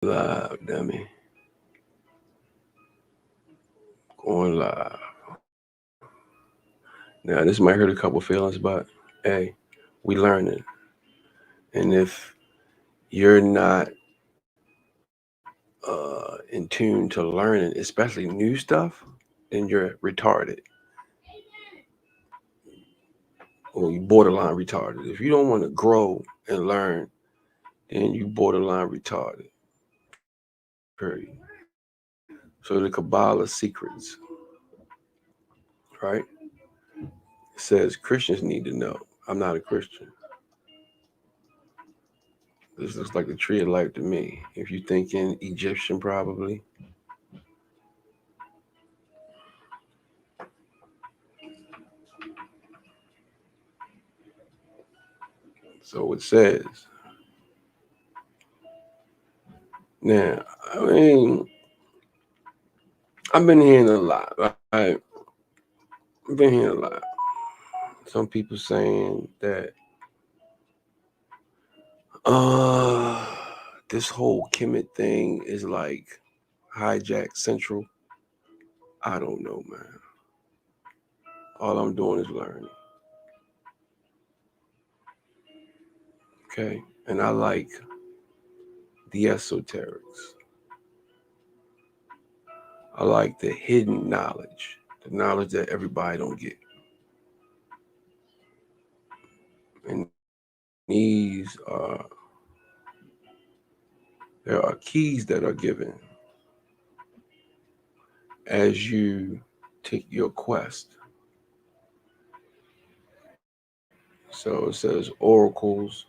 Live, dummy. Going live. Now, this might hurt a couple feelings, but hey, we learning. And if you're not in tune to learning, especially new stuff, then you're retarded. Or you borderline retarded. If you don't want to grow and learn, then you borderline retarded. Period. So the Kabbalah secrets, right? It says Christians need to know. I'm not a Christian. This looks like the tree of life to me. If you're thinking Egyptian, probably. So it says. Now, I mean, I've been hearing a lot. I've been hearing a lot. Some people saying that uh this whole Kemet thing is like hijack central. I don't know, man. All I'm doing is learning. Okay. And I like the esoterics. I like the hidden knowledge, the knowledge that everybody don't get. And these are there are keys that are given as you take your quest. So it says oracles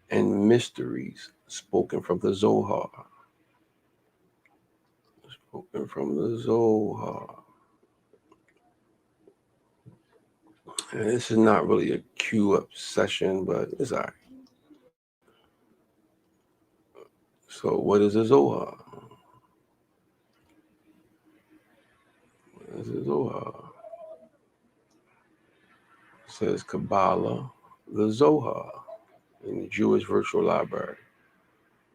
and mysteries spoken from the Zohar. Spoken from the Zohar. And this is not really a queue up session, but it's all right. So what is a Zohar? What is a Zohar? It says Kabbalah, the Zohar, in the Jewish Virtual Library,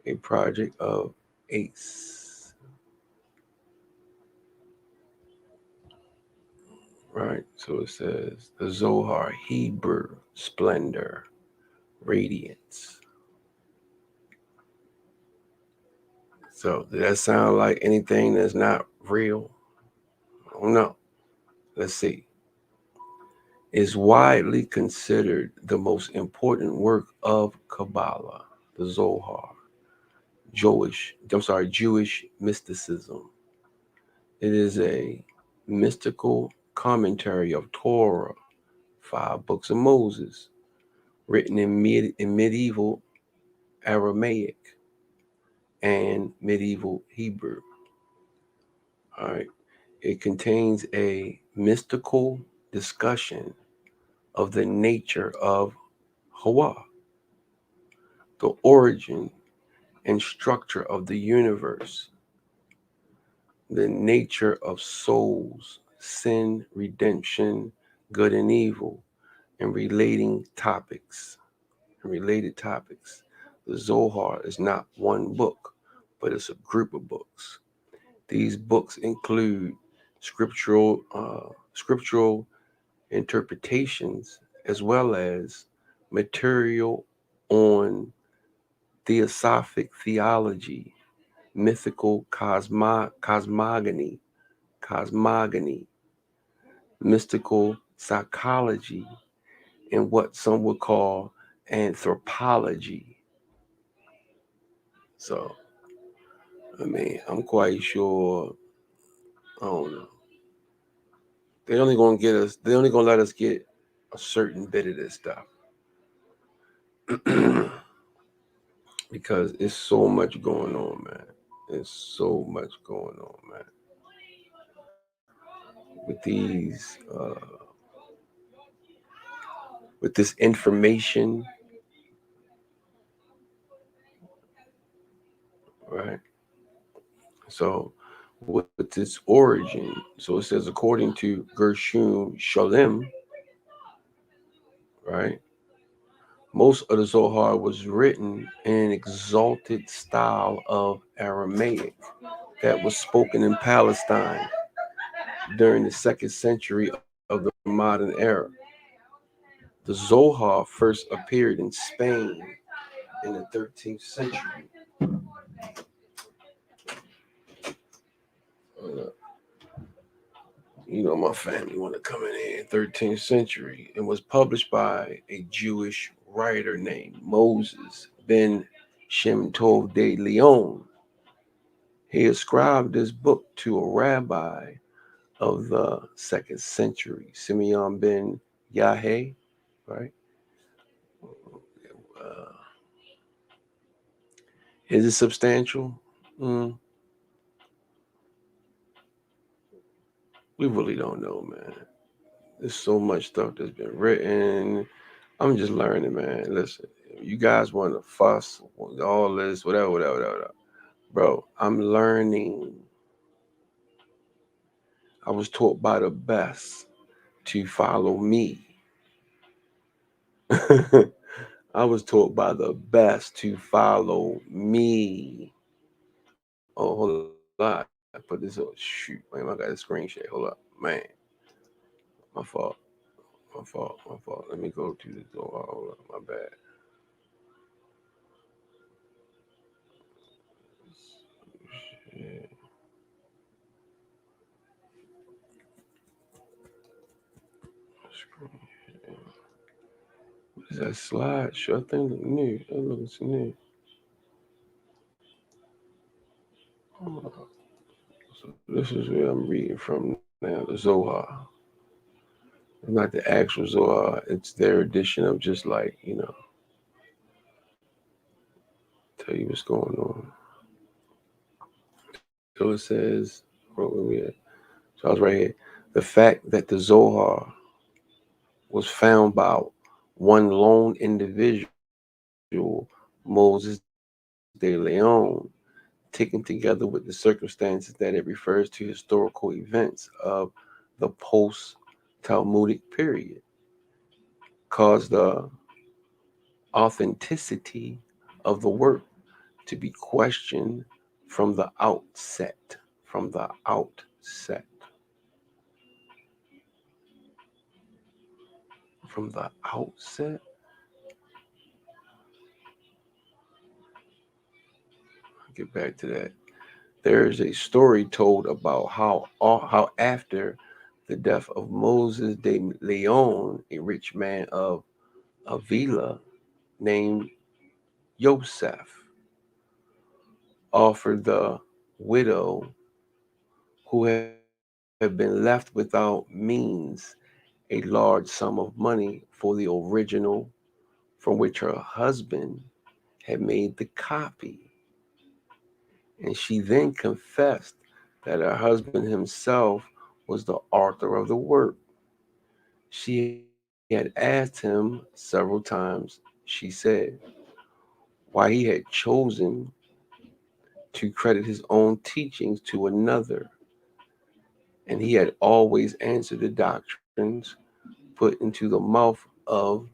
a project of ACE. Right? So it says the Zohar, Hebrew, splendor, radiance. So does that sound like anything that's not real? I don't know. Let's see. Is widely considered the most important work of Kabbalah, the Zohar, Jewish mysticism. It is a mystical commentary of Torah, 5 books of Moses, written in medieval Aramaic and medieval Hebrew. All right. It contains a mystical discussion of the nature of Hawa, the origin and structure of the universe, the nature of souls, sin, redemption, good and evil, and related topics. The Zohar is not one book, but it's a group of books. These books include scriptural interpretations as well as material on theosophic theology, mythical cosmogony, mystical psychology, and what some would call anthropology. So, I mean, I'm quite sure, I don't know. They're only gonna let us get a certain bit of this stuff. Because it's so much going on, man. There's so much going on, man. With these, with this information, right? So, with its origin, so it says according to Gershom Sholem, right? Most of the Zohar was written in an exalted style of Aramaic that was spoken in Palestine during the 2nd century of the modern era. The Zohar first appeared in Spain in the 13th century. My family want to come in here, 13th century, and was published by a Jewish writer named Moses ben Shemtov de Leon. He ascribed this book to a rabbi of the 2nd century, Simeon ben Yahe, right? Uh, is it substantial? Mm, we really don't know, man. There's so much stuff that's been written. I'm just learning, man. Listen, you guys want to fuss, all this, whatever. Bro, I'm learning. I was taught by the best to follow me. I was taught by the best to follow me. Oh, hold on. I put this on. Shoot, man, I got a screen share. Hold up, man. My fault. My fault. Let me go to the door. Hold up, my bad. Shit. Screen share. What is that slideshow? I think it's new. That looks new. So this is where I'm reading from now, the Zohar. It's not the actual Zohar. It's their edition of just like, tell you what's going on. So it says, where we at? So I was right here. The fact that the Zohar was found by one lone individual, Moses de Leon, taken together with the circumstances that it refers to historical events of the post Talmudic period, caused the authenticity of the work to be questioned from the outset. From the outset. From the outset. I'll get back to that. There is a story told about how after the death of Moses de Leon, a rich man of Avila named Yosef, offered the widow who had been left without means a large sum of money for the original from which her husband had made the copy. And she then confessed that her husband himself was the author of the work. She had asked him several times, she said, why he had chosen to credit his own teachings to another. And he had always answered the doctrines put into the mouth of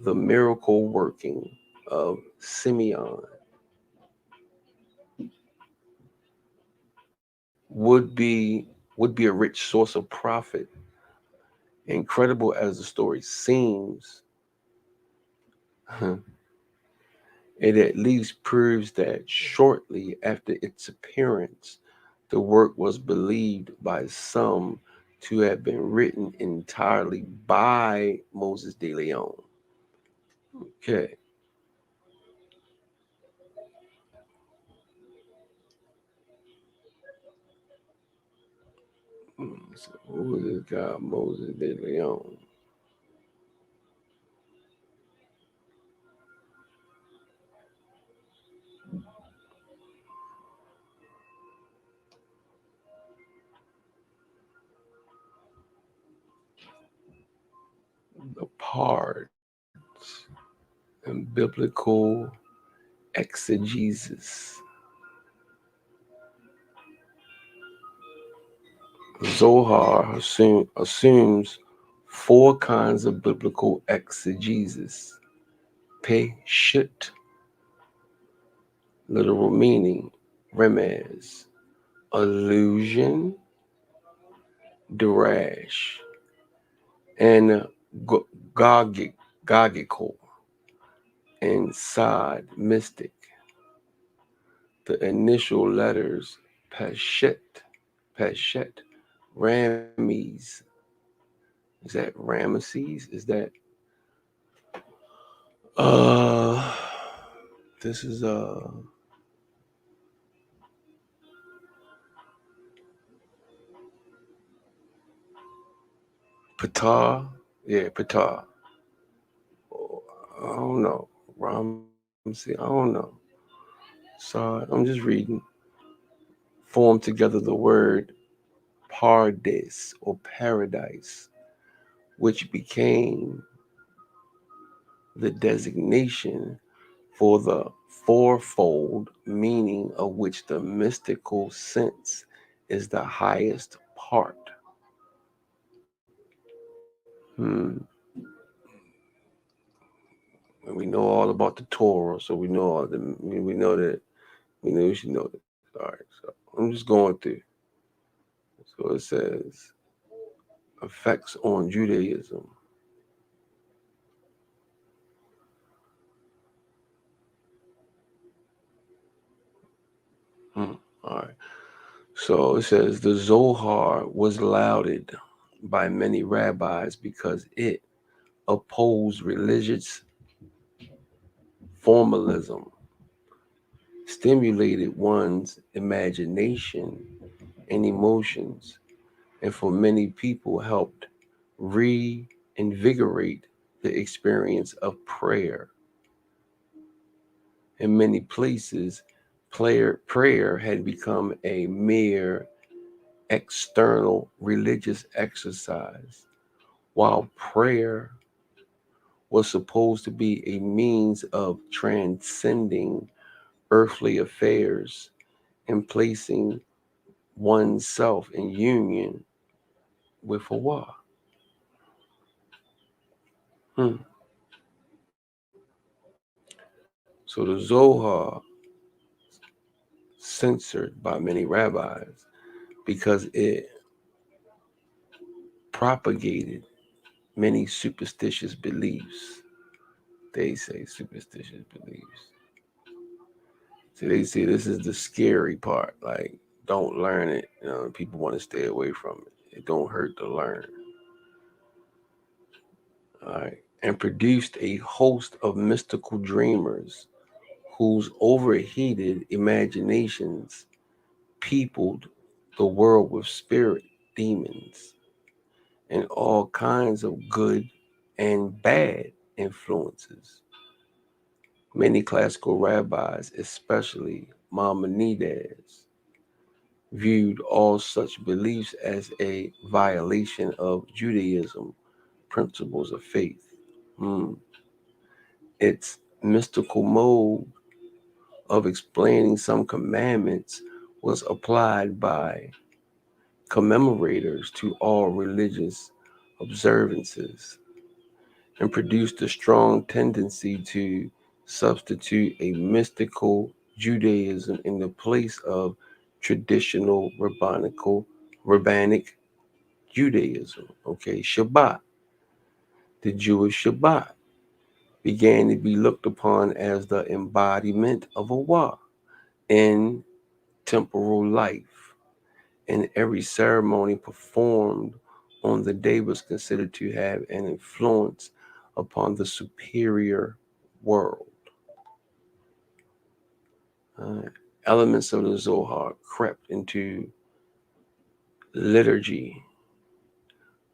the miracle working of Simeon would be a rich source of profit. Incredible as the story seems, it at least proves that shortly after its appearance, the work was believed by some to have been written entirely by Moses de Leon. Okay. So who was this guy, Moses de Leon? The parts and biblical exegesis. Zohar assumes four kinds of biblical exegesis. Peshut, literal meaning, remez, illusion, dirash, and gogical, and sod, mystic. The initial letters Peshet, Rames. Is that Ramesses? Is that uh this is Ptah? Yeah, Ptah. I don't know. Ramsey, I don't know. So I'm just reading. Form together the word Pardes or paradise, which became the designation for the fourfold meaning of which the mystical sense is the highest part. Hmm. And we know all about the Torah, so we know all the we know that we should know this. All right, so I'm just going through. So it says effects on Judaism. Hmm. All right. So it says the Zohar was lauded by many rabbis because it opposed religious formalism, stimulated one's imagination and emotions, and for many people helped reinvigorate the experience of prayer. In many places, prayer had become a mere external religious exercise, while prayer was supposed to be a means of transcending earthly affairs and placing oneself in union with Allah. Hmm. So the Zohar censored by many rabbis because it propagated many superstitious beliefs. They say superstitious beliefs. So they say this is the scary part. Like, don't learn it. People want to stay away from it. It don't hurt to learn. All right. And produced a host of mystical dreamers whose overheated imaginations peopled the world with spirit demons and all kinds of good and bad influences. Many classical rabbis, especially Maimonides, viewed all such beliefs as a violation of Judaism principles of faith. Hmm. Its mystical mode of explaining some commandments was applied by commemorators to all religious observances and produced a strong tendency to substitute a mystical Judaism in the place of traditional rabbinic Judaism. Okay, Shabbat, the Jewish Shabbat, began to be looked upon as the embodiment of Allah in temporal life, and every ceremony performed on the day was considered to have an influence upon the superior world. Uh, Elements of the Zohar crept into liturgy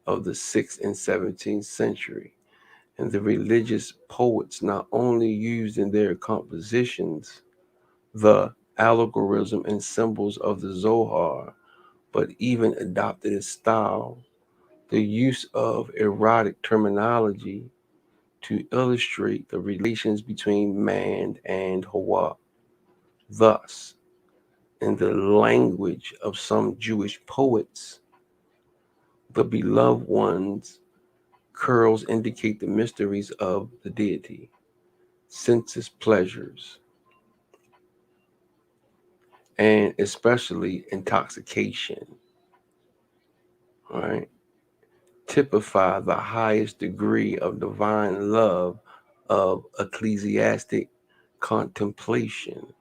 of the 6th and 17th century, and the religious poets not only used in their compositions the allegorism and symbols of the Zohar, but even adopted its style, the use of erotic terminology to illustrate the relations between man and Hawa. Thus, in the language of some Jewish poets, the beloved one's curls indicate the mysteries of the deity. senses pleasures, and especially intoxication, right, typify the highest degree of divine love of ecclesiastic contemplation,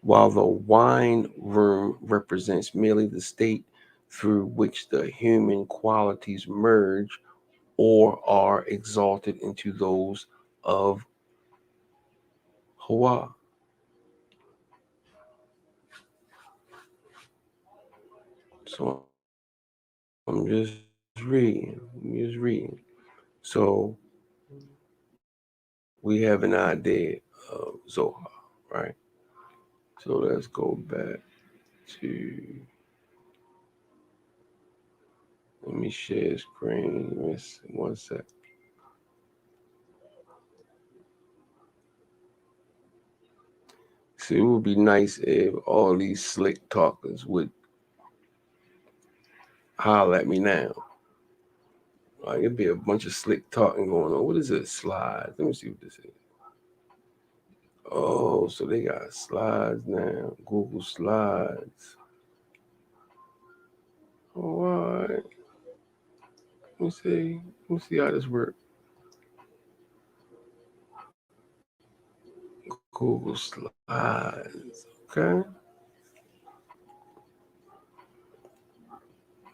while the wine room represents merely the state through which the human qualities merge or are exalted into those of Hawa. So I'm just reading. So we have an idea of Zohar, right? So let's go back to, let me share screen. One sec. See, it would be nice if all these slick talkers would holler at me now. Like, it'd be a bunch of slick talking going on. What is it? Slides. Let me see what this is. Oh, so they got slides now. Google Slides. All right. Let me see. Let me see how this works. Google Slides. Okay.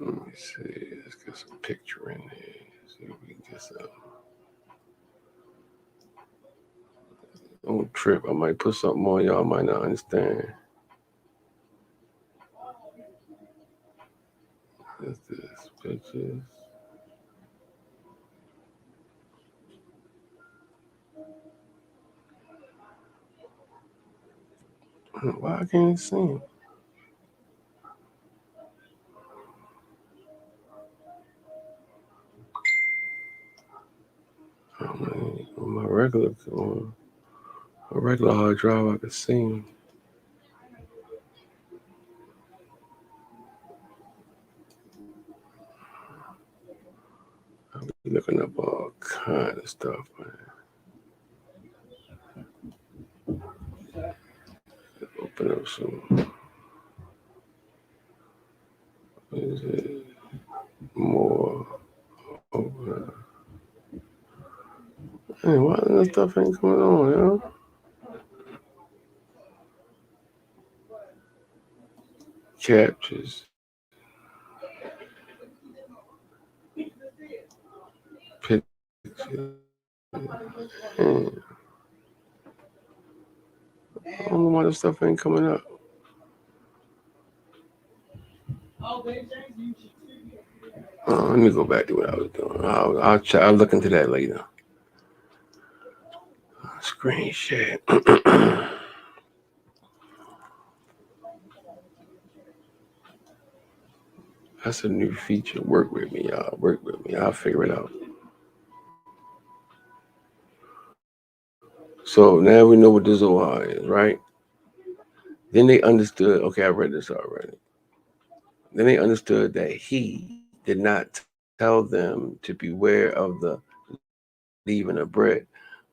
Let me see. Let's get some picture in there. See if we can get some. Don't trip. I might put something on y'all might not understand. What's this? Pictures. Why I can't see him? On my regular hard drive, I can see him. I'll be looking up all kind of stuff, man. Open up some. What is it? More. Open. Hey, why that stuff ain't coming on, yo? Captures. Pictures. Man. I don't know why this stuff ain't coming up. Let me go back to what I was doing. I'll look into that later. Screen share. That's a new feature. Work with me, y'all. Work with me. I'll figure it out. So now we know what the Zohar is, right? Then they understood. Okay, I read this already. Then they understood that he did not tell them to beware of the leaven of bread,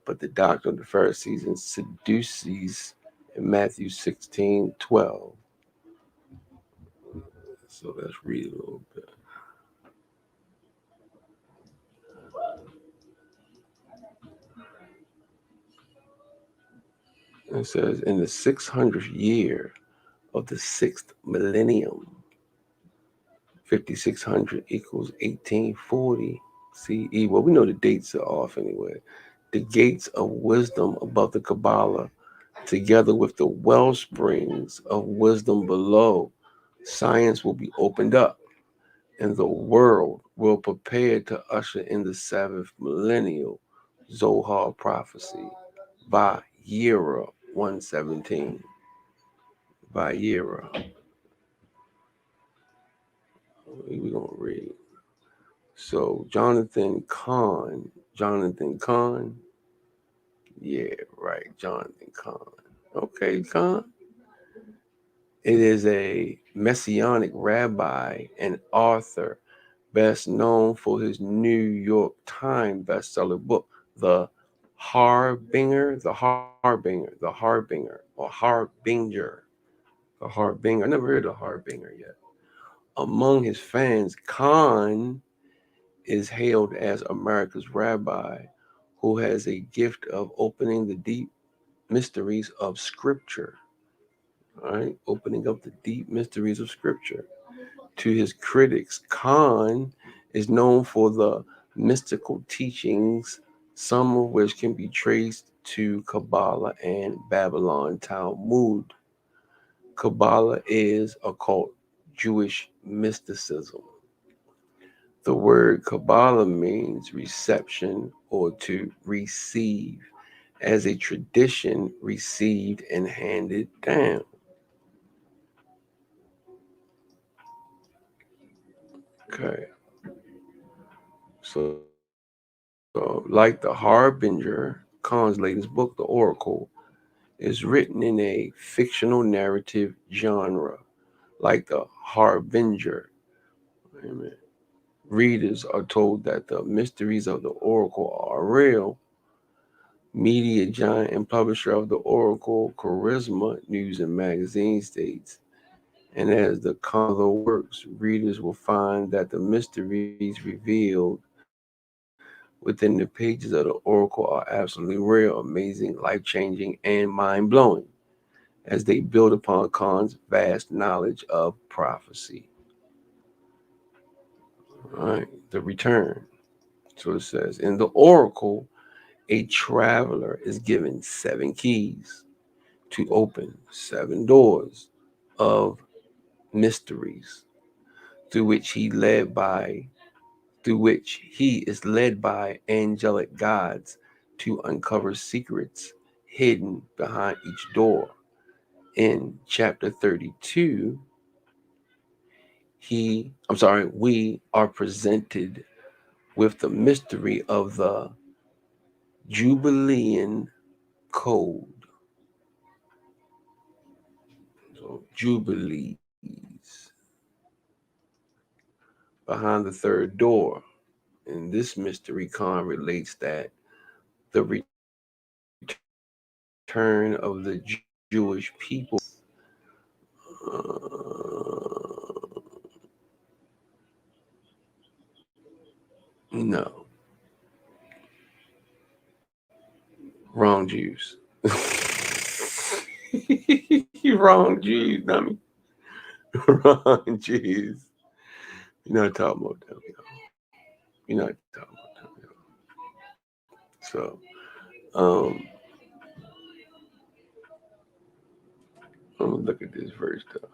but the doctrine of the Pharisees and Sadducees in Matthew 16:12. So let's read a little bit. It says, in the 600th year of the 6th millennium, 5600 equals 1840 CE. Well, we know the dates are off anyway. The gates of wisdom above the Kabbalah, together with the well springs of wisdom below, science will be opened up, and the world will prepare to usher in the 7th millennial Zohar prophecy by Yera 117. By Yera. We're going to read. So Jonathan Kahn. Yeah, right. Jonathan Kahn. Okay, Kahn. It is a messianic rabbi and author, best known for his New York Times bestseller book, The harbinger, the harbinger, the harbinger, or harbinger, the harbinger. I never heard of harbinger yet. Among his fans, Khan is hailed as America's rabbi who has a gift of opening the deep mysteries of Scripture. All right, opening up the deep mysteries of Scripture. To his critics, Khan is known for the mystical teachings, some of which can be traced to Kabbalah and Babylon Talmud. Kabbalah is occult Jewish mysticism. The word Kabbalah means reception or to receive, as a tradition received and handed down. Okay. So, like the Harbinger, Khan's latest book, The Oracle, is written in a fictional narrative genre. Like the Harbinger, amen, readers are told that the mysteries of the Oracle are real. Media giant and publisher of the Oracle, Charisma News and Magazine, states, and as the Khan works, readers will find that the mysteries revealed within the pages of the Oracle are absolutely real, amazing, life-changing, and mind-blowing, as they build upon Khan's vast knowledge of prophecy. All right, the return. So it says, in the Oracle, a traveler is given 7 keys to open 7 doors of mysteries through which he is led by angelic gods to uncover secrets hidden behind each door. In chapter 32, we are presented with the mystery of the Jubilean Code. So, Jubilees behind the third door. In this mystery, Khan relates that the return of the Jewish people no, wrong Jews. Wrong Jews, dummy. Wrong Jews. You're not talking about them, yo. You're not talking about them, yo. So, um, I'm gonna look at this verse though.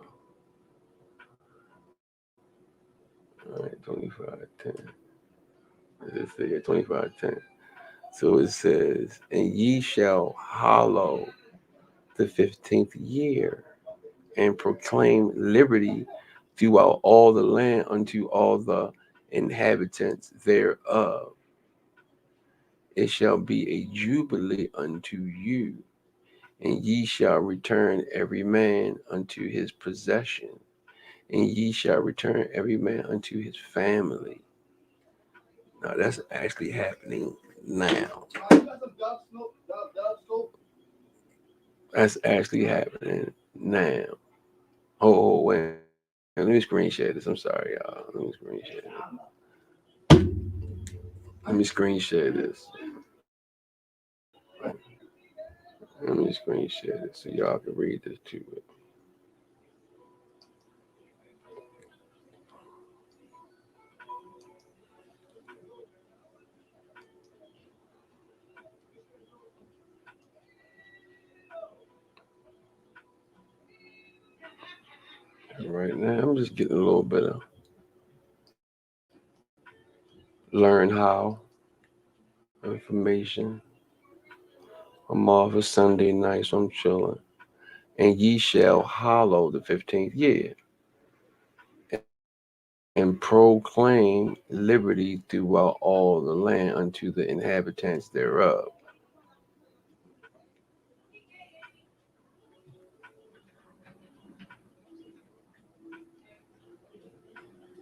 All right, 25:10. It says 25:10. So it says, and ye shall hallow the 15th year and proclaim liberty throughout all the land unto all the inhabitants thereof. It shall be a jubilee unto you, and ye shall return every man unto his possession, and ye shall return every man unto his family. Now that's actually happening now. That's actually happening now. Oh, wait. Let me screen share this. I'm sorry, y'all. Let me screen share this. Let me screen share this. Let me screen share this so y'all can read this too. Right now, I'm just getting a little bit of learn how information. I'm off a Sunday night, so I'm chilling. And ye shall hallow the 15th year and proclaim liberty throughout all the land unto the inhabitants thereof.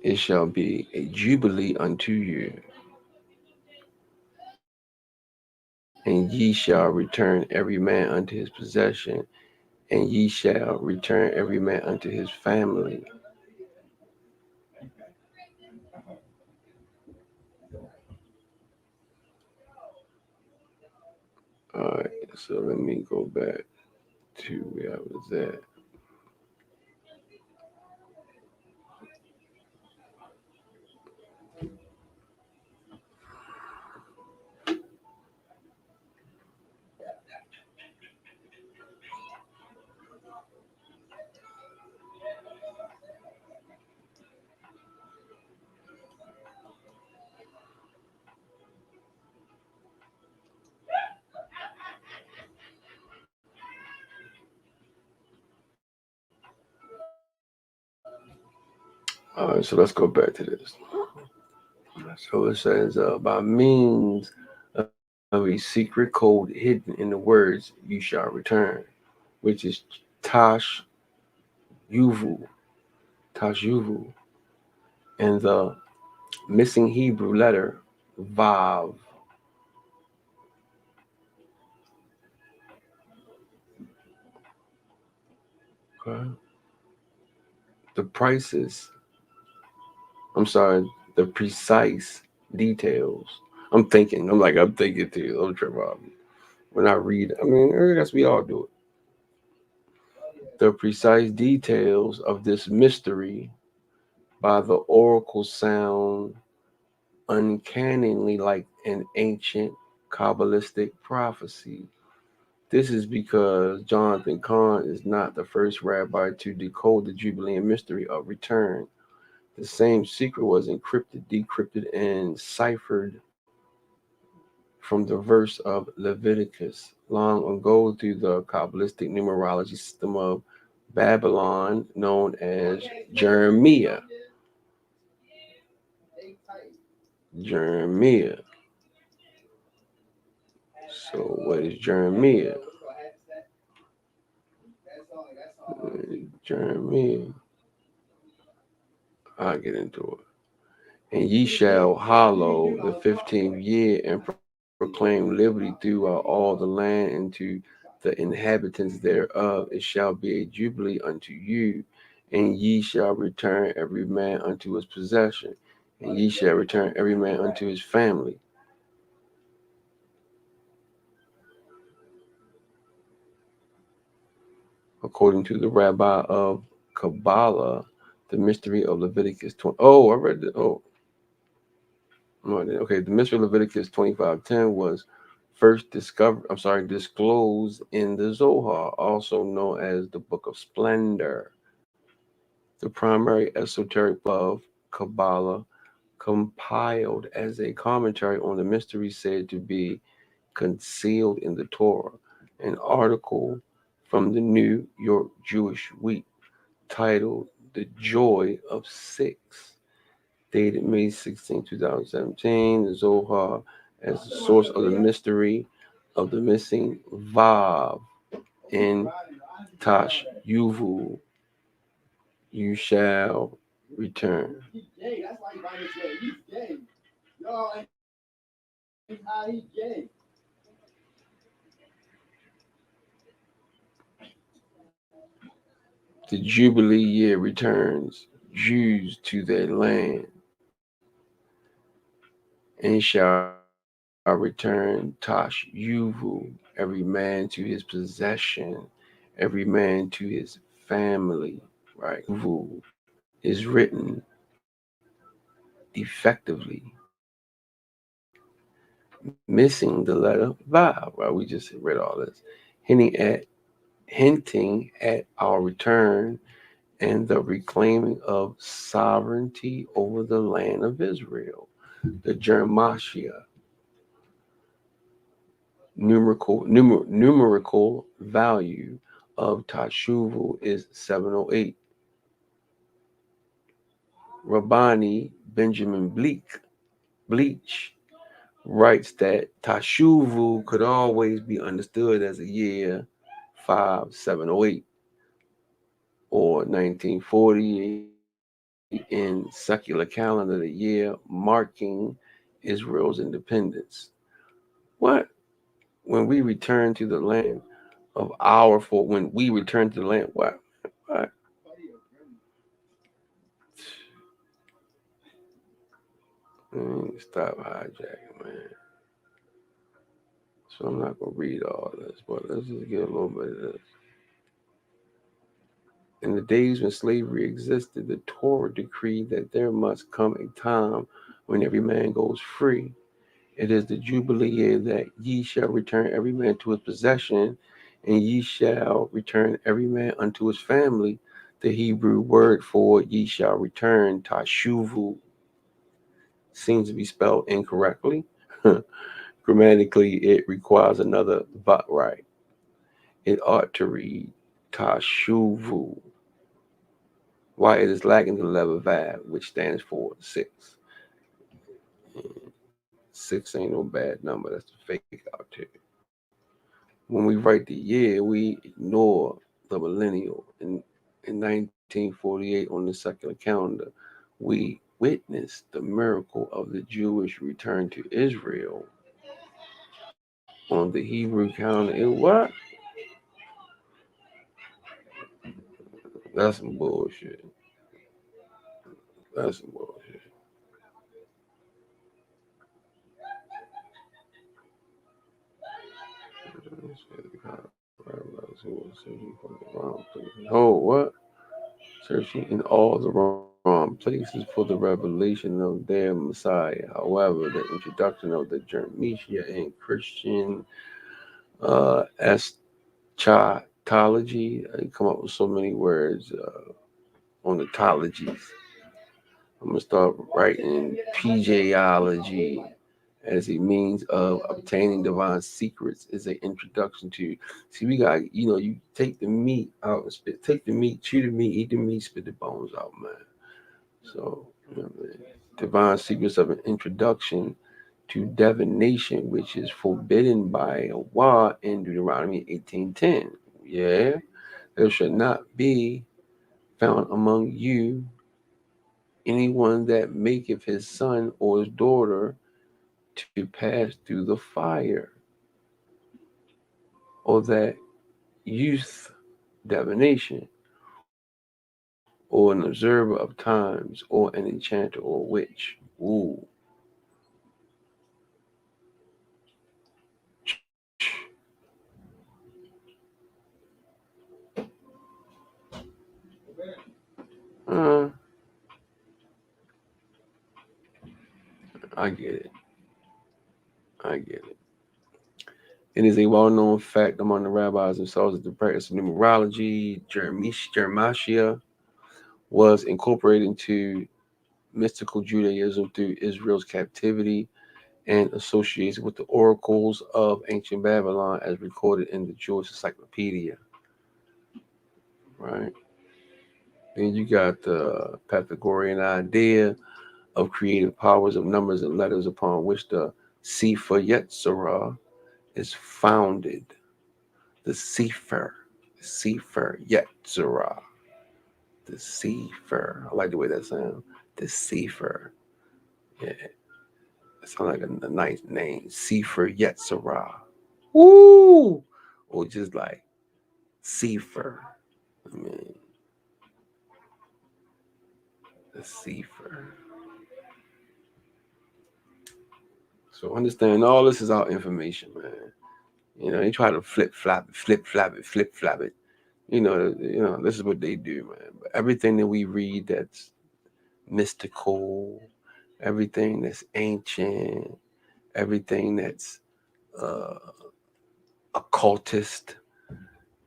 It shall be a jubilee unto you, and ye and ye shall return every man unto his possession, and ye shall return every man unto his family. All right, so let me go back to where I was at. All right, so let's go back to this. So it says, by means of a secret code hidden in the words, you shall return, which is Tash Yuvu, Tash Yuvu, and the missing Hebrew letter Vav. Okay. The prices, I'm sorry, the precise details. I'm thinking too. I'm tripping off. When I read, I mean, I guess we all do it. The precise details of this mystery by the oracle sound uncannily like an ancient Kabbalistic prophecy. This is because Jonathan Kahn is not the first rabbi to decode the Jubilean mystery of return. The same secret was encrypted, decrypted, and ciphered from the verse of Leviticus long ago through the Kabbalistic numerology system of Babylon known as Jeremiah. Jeremiah. So what is Jeremiah? Jeremiah. I'll get into it. And ye shall hallow the 15th year and proclaim liberty throughout all the land and to the inhabitants thereof. It shall be a jubilee unto you, and ye shall return every man unto his possession, and ye shall return every man unto his family. According to the rabbi of Kabbalah, the mystery of Leviticus 20. Oh, I read it. Oh, no, I didn't. Okay, the mystery of Leviticus 25:10 was first disclosed in the Zohar, also known as the Book of Splendor, the primary esoteric of Kabbalah, compiled as a commentary on the mystery said to be concealed in the Torah. An article from the New York Jewish Week titled The Joy of Six, dated May 16, 2017, the Zohar as the source of the mystery of the missing Vav in Tash Yuvu, you shall return. The Jubilee year returns Jews to their land and shall return Tash Yuvu, every man to his possession, every man to his family. Right? Yuvu is written defectively, missing the letter Vav. Right? We just read all this, hinting at our return and the reclaiming of sovereignty over the land of Israel. The Jeremiah numerical value of Tashuvu is 708. Rabbani Benjamin Bleach writes that Tashuvu could always be understood as a year 5708 or 1940 in secular calendar, the year marking Israel's independence. What? when we return to the land of our for when we return to the land, what? What? Stop hijacking, man. So I'm not gonna read all this, but let's just get a little bit of this. In the days when slavery existed, the Torah decreed that there must come a time when every man goes free. It is the Jubilee year that ye shall return every man to his possession, and ye shall return every man unto his family. The Hebrew word for ye shall return, tashuvu, seems to be spelled incorrectly. Grammatically, it requires another but right. It ought to read tashuvu. Why it is lacking the letter vav, which stands for 6. 6 ain't no bad number. That's the fake out there. When we write the year, we ignore the millennial. In 1948, on the secular calendar, we witnessed the miracle of the Jewish return to Israel. On the Hebrew calendar, it what? That's some bullshit. That's some bullshit. Oh, what? Searching in all the wrong places for the revelation of their Messiah. However, the introduction of the Germesia and Christian eschatology, I come up with so many words on the tologies. I'm gonna start writing PJology as a means of obtaining divine secrets is an introduction to. See, we got you take the meat out and spit, take the meat, chew the meat, eat the meat, spit the bones out, man. So, man, divine secrets of an introduction to divination, which is forbidden by Wah in Deuteronomy 18:10. Yeah, there should not be found among you anyone that maketh his son or his daughter to pass through the fire, or that youth divination, or an observer of times, or an enchanter or witch. Ooh. Uh, I get it. I get it. It is a well-known fact among the rabbis themselves that the practice of numerology, Jermashia, was incorporated into mystical Judaism through Israel's captivity and associated with the oracles of ancient Babylon as recorded in the Jewish Encyclopedia. Right? Then you got the Pythagorean idea of creative powers of numbers and letters upon which the Sefer Yetzirah is founded. The Sefer Yetzirah. The Sefer. I like the way that sounds. The Sefer. Yeah, it sounds like a nice name. Sefer Yetzirah. Woo! Or just like Sefer. I mean, the Sefer. So understand all this is our information, man. They try to flip flop it, flip flop it, flip flop it. This is what they do, man. But everything that we read that's mystical, everything that's ancient, everything that's uh, occultist,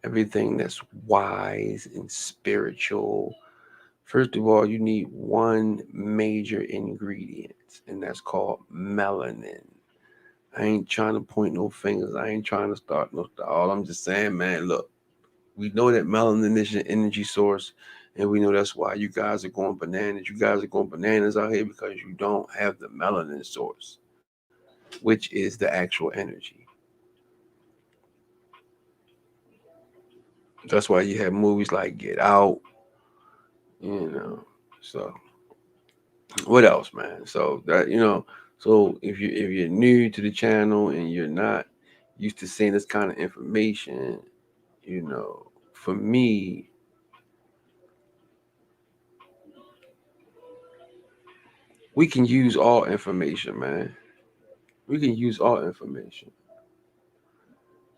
everything that's wise and spiritual. First of all, you need one major ingredient, and that's called melanin. I ain't trying to point no fingers. I ain't trying to start no stuff. All I'm just saying, man, look, we know that melanin is an energy source, and we know that's why you guys are going bananas. You guys are going bananas out here because you don't have the melanin source, which is the actual energy. That's why you have movies like Get Out, you know. So what else, man? So if you're new to the channel and you're not used to seeing this kind of information, you know, for me, we can use all information, man. We can use all information.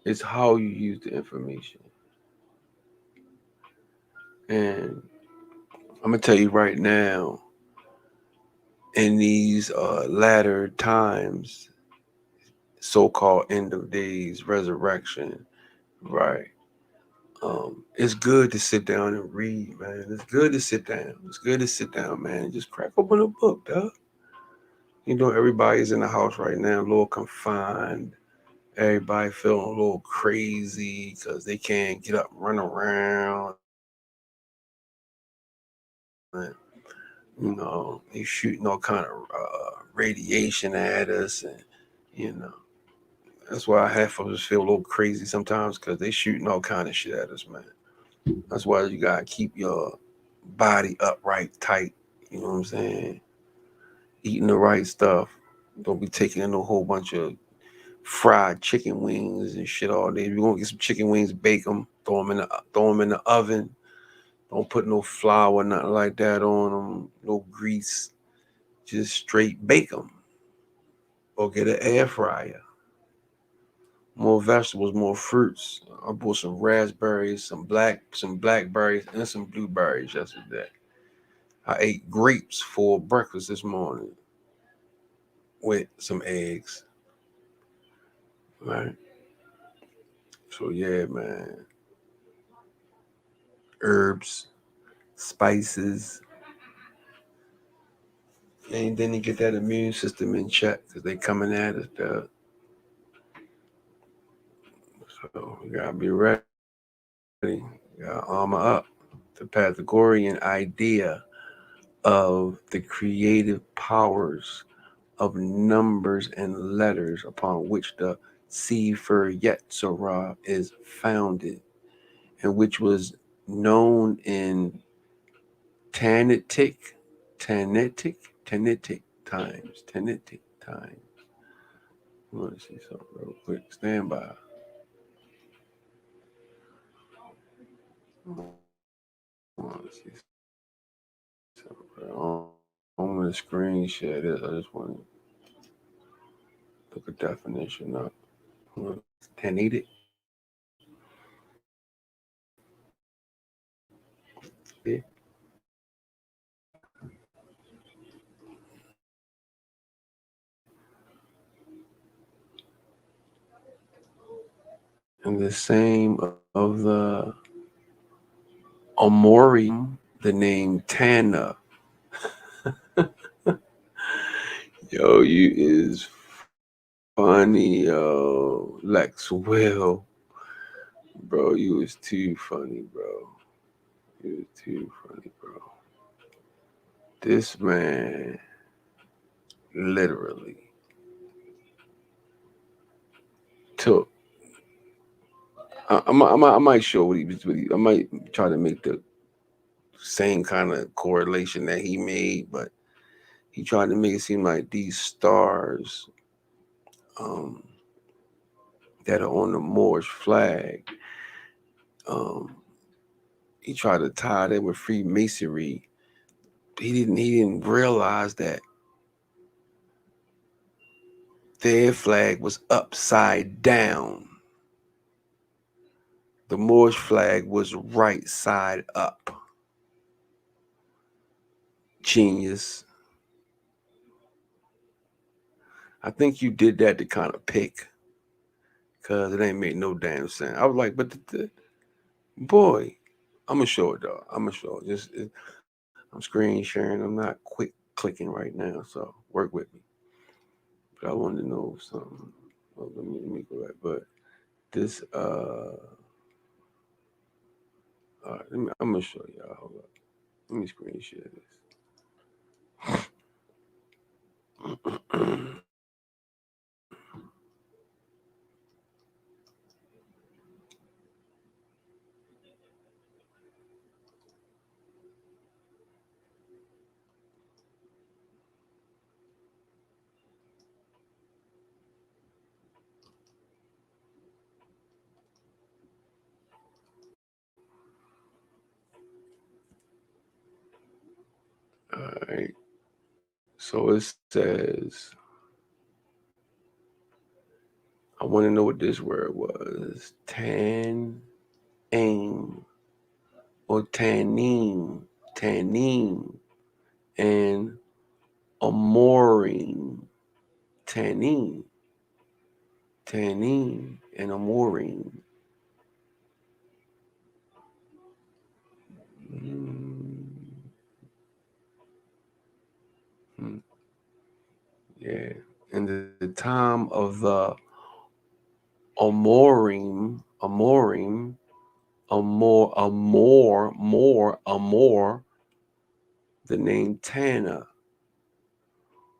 It's how you use the information. And I'm going to tell you right now, in these latter times, so-called end of days, resurrection, right? It's good to sit down and read, man. It's good to sit down. It's good to sit down, man, and just crack open a book, dog. You know, everybody's in the house right now, a little confined. Everybody feeling a little crazy because they can't get up and run around. And, you know, they shooting all kind of radiation at us, and you know, that's why half of us feel a little crazy sometimes because they shooting all kind of shit at us, man. That's why you gotta keep your body upright, tight. You know what I'm saying? Eating the right stuff. Don't be taking in a whole bunch of fried chicken wings and shit all day. If you're gonna get some chicken wings, bake them, throw them in the oven. Don't put no flour, nothing like that on them. No grease. Just straight bake them. Or get an air fryer. More vegetables, more fruits. I bought some raspberries, some blackberries, and some blueberries yesterday. I ate grapes for breakfast this morning with some eggs. Right. So yeah, man. Herbs, spices, and then you get that immune system in check because they coming at us. So we gotta be ready. We gotta armor up. The Pythagorean idea of the creative powers of numbers and letters upon which the Sefer Yetzirah is founded, and which was known in Tanitic, Tanitic times. I want to see something real quick. Stand by. I want to see something. I'm going to screen share this. I just want to look a definition up. Tanitic. Yeah. And the same of the Amorium, the name Tana. Yo, you is funny, yo. Lex Will. Bro, you was too funny, bro. You was too funny, bro. This man literally took. I might show what he was. I might try to make the same kind of correlation that he made, but he tried to make it seem like these stars um, that are on the Moorish flag. Um, he tried to tie that with Freemasonry. He didn't realize that their flag was upside down. The Moorish flag was right side up. Genius. I think you did that to kind of pick, because it ain't make no damn sense. I was like, but boy, I'm gonna show it though. I'm gonna show it. I'm screen sharing. I'm not quick clicking right now, so work with me. But I wanted to know something. Oh, let me go back. But this all right, I'm gonna show y'all. Hold up. Let me screen share this. All right. So it says, I want to know what this word was. Aim or tannin, and amoring, tannin, and amoring. Hmm. Yeah. In the time of the amorim, amor, the name Tana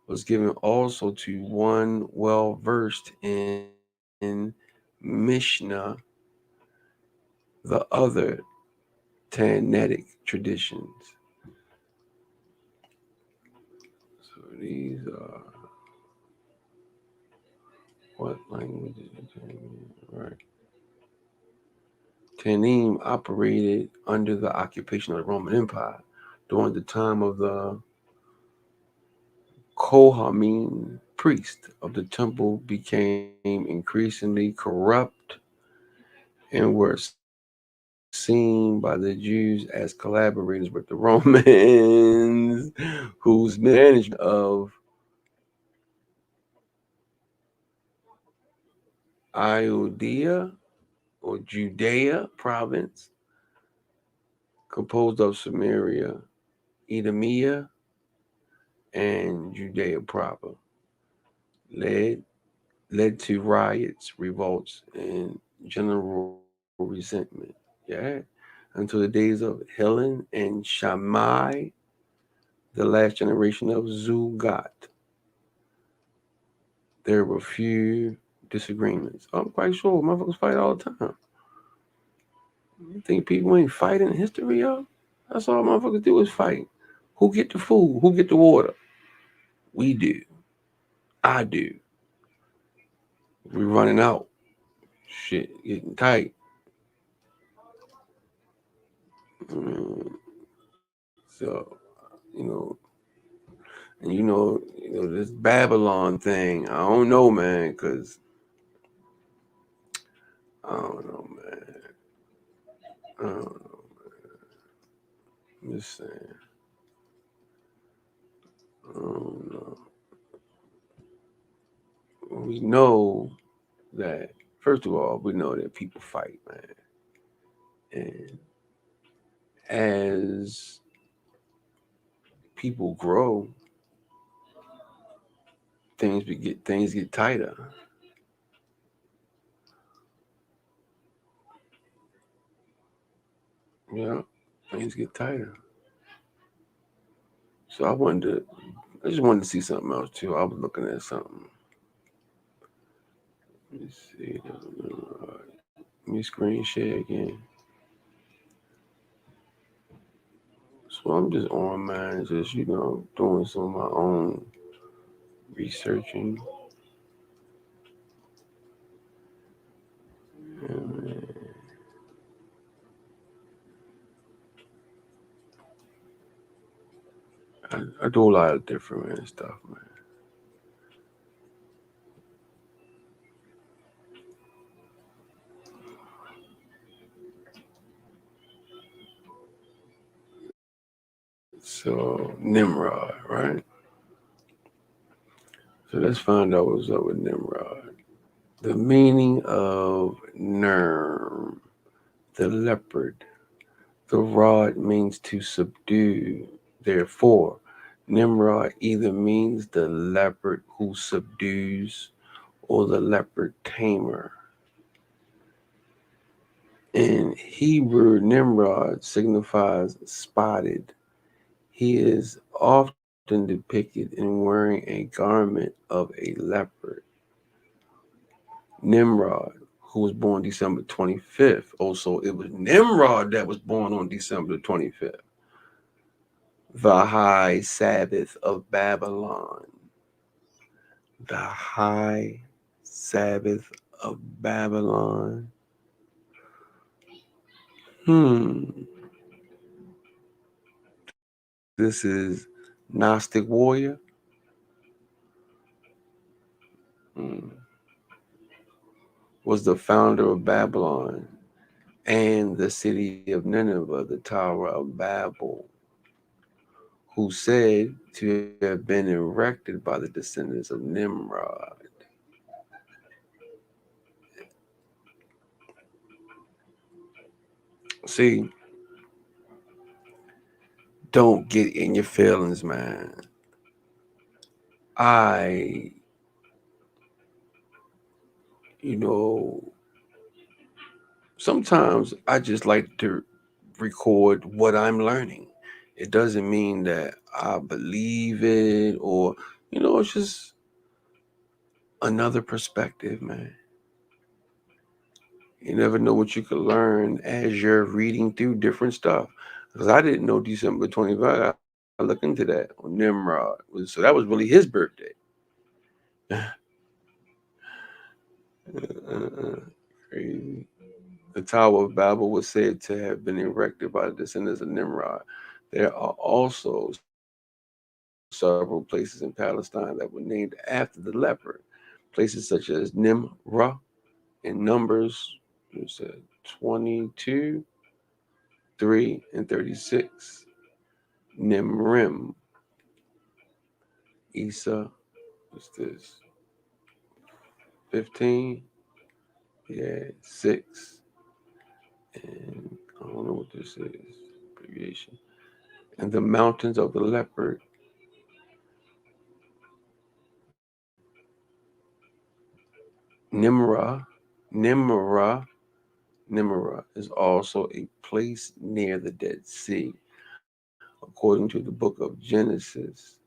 was given also to one well versed in Mishnah, the other Tannetic traditions. So these are what languages? Right. Tannim operated under the occupation of the Roman Empire during the time of the Kohanim priest of the temple became increasingly corrupt and were seen by the Jews as collaborators with the Romans, whose mismanagement of Iudea or Judea province, composed of Samaria, Edomia, and Judea proper, led led to riots, revolts, and general resentment. Yeah. Until the days of Helen and Shammai, the last generation of Zugat, there were few disagreements. I'm quite sure motherfuckers fight all the time. You think people ain't fighting in history, y'all? That's all motherfuckers do is fight. Who get the food? Who get the water? We do. I do. We running out. Shit, getting tight. Mm, so, you know, and this Babylon thing. I don't know, man, because I don't know, man. I don't know. I'm just saying. I don't know. We know that, first of all, we know that people fight, man. And as people grow, things get tighter. Yeah, things get tighter. So I just wanted to see something else too. I was looking at something. Let me see. Let me screen share again. So I'm just on mine, just doing some of my own researching. And, I do a lot of different stuff, man. So Nimrod, right? So let's find out what's up with Nimrod. The meaning of Nerm, the leopard. The rod means to subdue. Therefore, Nimrod either means the leopard who subdues or the leopard tamer. In Hebrew, Nimrod signifies spotted. He is often depicted in wearing a garment of a leopard. Nimrod, who was born December 25th. Also, it was Nimrod that was born on December 25th. The high Sabbath of Babylon. The high Sabbath of Babylon. Hmm. This is Gnostic warrior, mm, was the founder of Babylon and the city of Nineveh, the Tower of Babel, who said to have been erected by the descendants of Nimrod. See, don't get in your feelings, man. I, you know, sometimes I just like to record what I'm learning. It doesn't mean that I believe it or, it's just another perspective, man. You never know what you could learn as you're reading through different stuff. Because I didn't know December 25th. I looked into that on Nimrod. So that was really his birthday. Crazy. The Tower of Babel was said to have been erected by the descendants of Nimrod. There are also several places in Palestine that were named after the leopard. Places such as Nimrah in Numbers, 22, 3, and 36. Nimrim, Isa, what's this? 15, yeah, 6. And I don't know what this is, abbreviation. And the mountains of the leopard. Nimrah, Nimrah, Nimrah is also a place near the Dead Sea. According to the book of Genesis,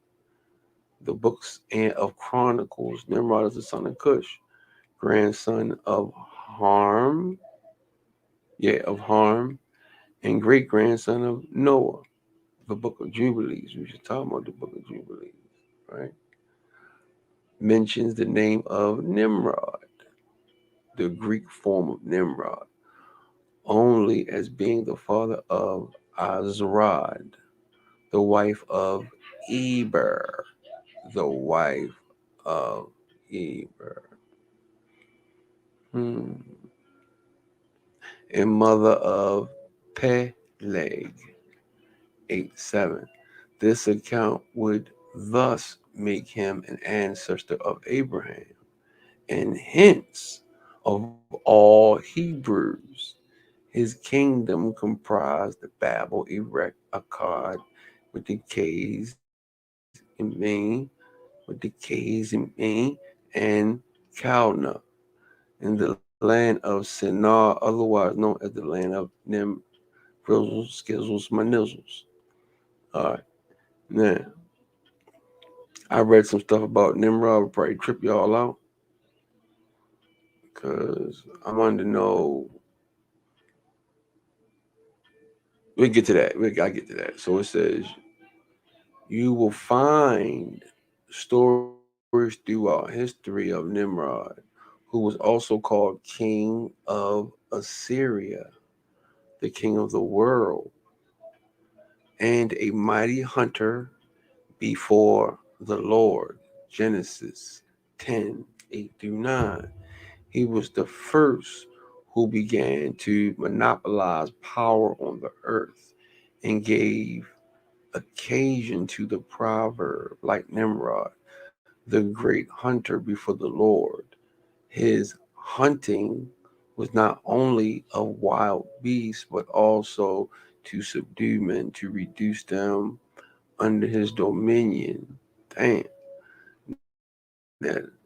the books and of Chronicles, Nimrod is the son of Cush, grandson of Harm, Harm, and great grandson of Noah. The book of Jubilees, we should talk about the book of Jubilees, right? Mentions the name of Nimrod, the Greek form of Nimrod, only as being the father of Azrad, the wife of Eber, the wife of Eber, and mother of Peleg, 8-7. This account would thus make him an ancestor of Abraham, and hence of all Hebrews. His kingdom comprised the Babel, Erech, Akkad, with the K's in Maine, and Calna, in the land of Shinar, otherwise known as the land of Nim, Frizzles, Skizzles, Manizzles. All right. Now, I read some stuff about Nimrod, will probably trip y'all out because I wanted to know. We'll get to that. I get to that. So it says, you will find stories throughout history of Nimrod, who was also called King of Assyria, the king of the world, and a mighty hunter before the Lord. Genesis 10:8-9. He was the first who began to monopolize power on the earth and gave occasion to the proverb, like Nimrod, the great hunter before the Lord. His hunting was not only of wild beasts, but also to subdue men, to reduce them under his dominion. Damn,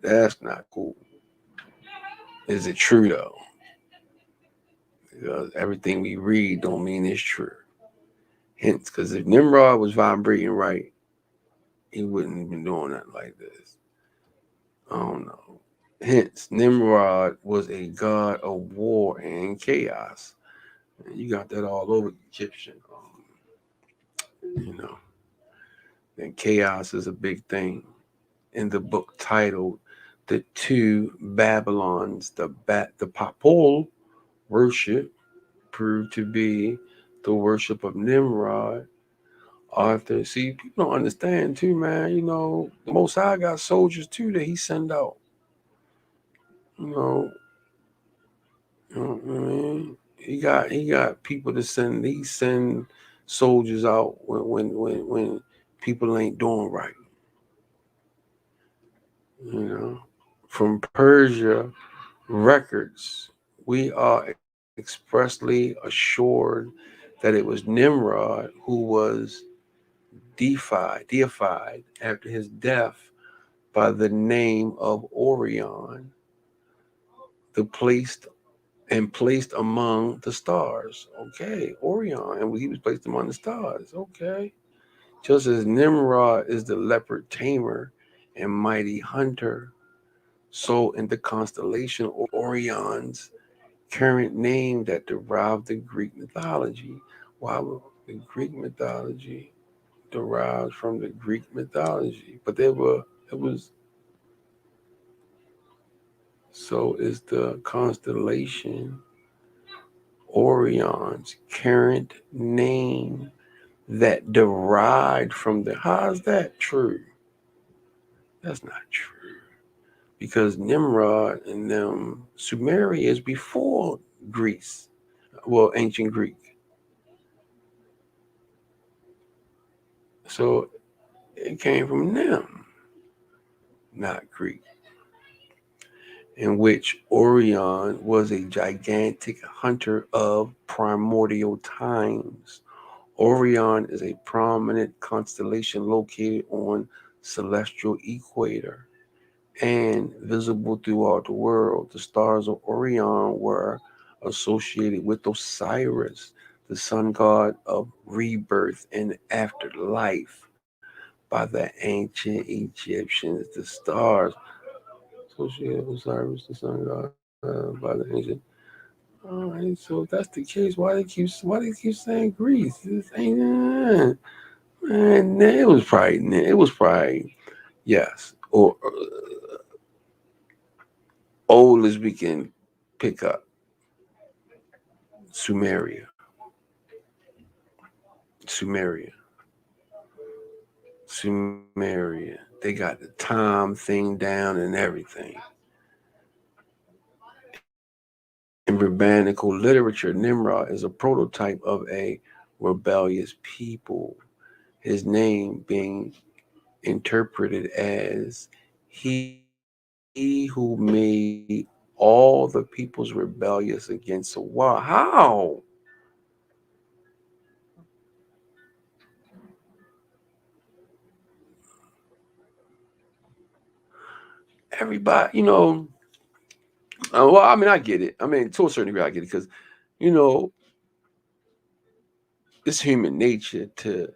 that's not cool. Is it true though? Because everything we read don't mean it's true. Hence, because if Nimrod was vibrating right, he wouldn't have been doing nothing like this. I don't know. Hence, Nimrod was a god of war and chaos. And you got that all over Egyptian. You know, and chaos is a big thing. In the book titled "The Two Babylons," the Papal worship proved to be the worship of Nimrod, Arthur. See, people don't understand too, man. You know, the Most High got soldiers too that He send out. You know, what I mean? He got people to send. He send soldiers out when people ain't doing right. You know, from Persia records, we are expressly assured that it was Nimrod who was deified after his death by the name of Orion, the placed among the stars. Okay, Orion, and he was placed among the stars. Okay, just as Nimrod is the leopard tamer and mighty hunter, so in the constellation Orion's current name that derived the Greek mythology. While the Greek mythology derives from the Greek mythology, but it was so is the constellation Orion's current name that derived from the. How's that true? That's not true. Because Nimrod and them Sumeria is before Greece. Well, ancient Greek. So it came from them, not Greek, in which Orion was a gigantic hunter of primordial times. Orion is a prominent constellation located on celestial equator and visible throughout the world. The stars of Orion were associated with Osiris, the sun god of rebirth and afterlife by the ancient Egyptians. The stars associated with Osiris, the sun god by the ancient. All right, so if that's the case, why they keep saying Greece? This ain't man. It was probably yes, or old as we can pick up Sumeria, Sumeria, Sumeria. They got the time thing down and everything. In rabbinical literature, Nimrod is a prototype of a rebellious people. His name being interpreted as he who made all the peoples rebellious against Allah. How? Everybody, well, I mean, I get it. I mean, to a certain degree, I get it because, you know, it's human nature to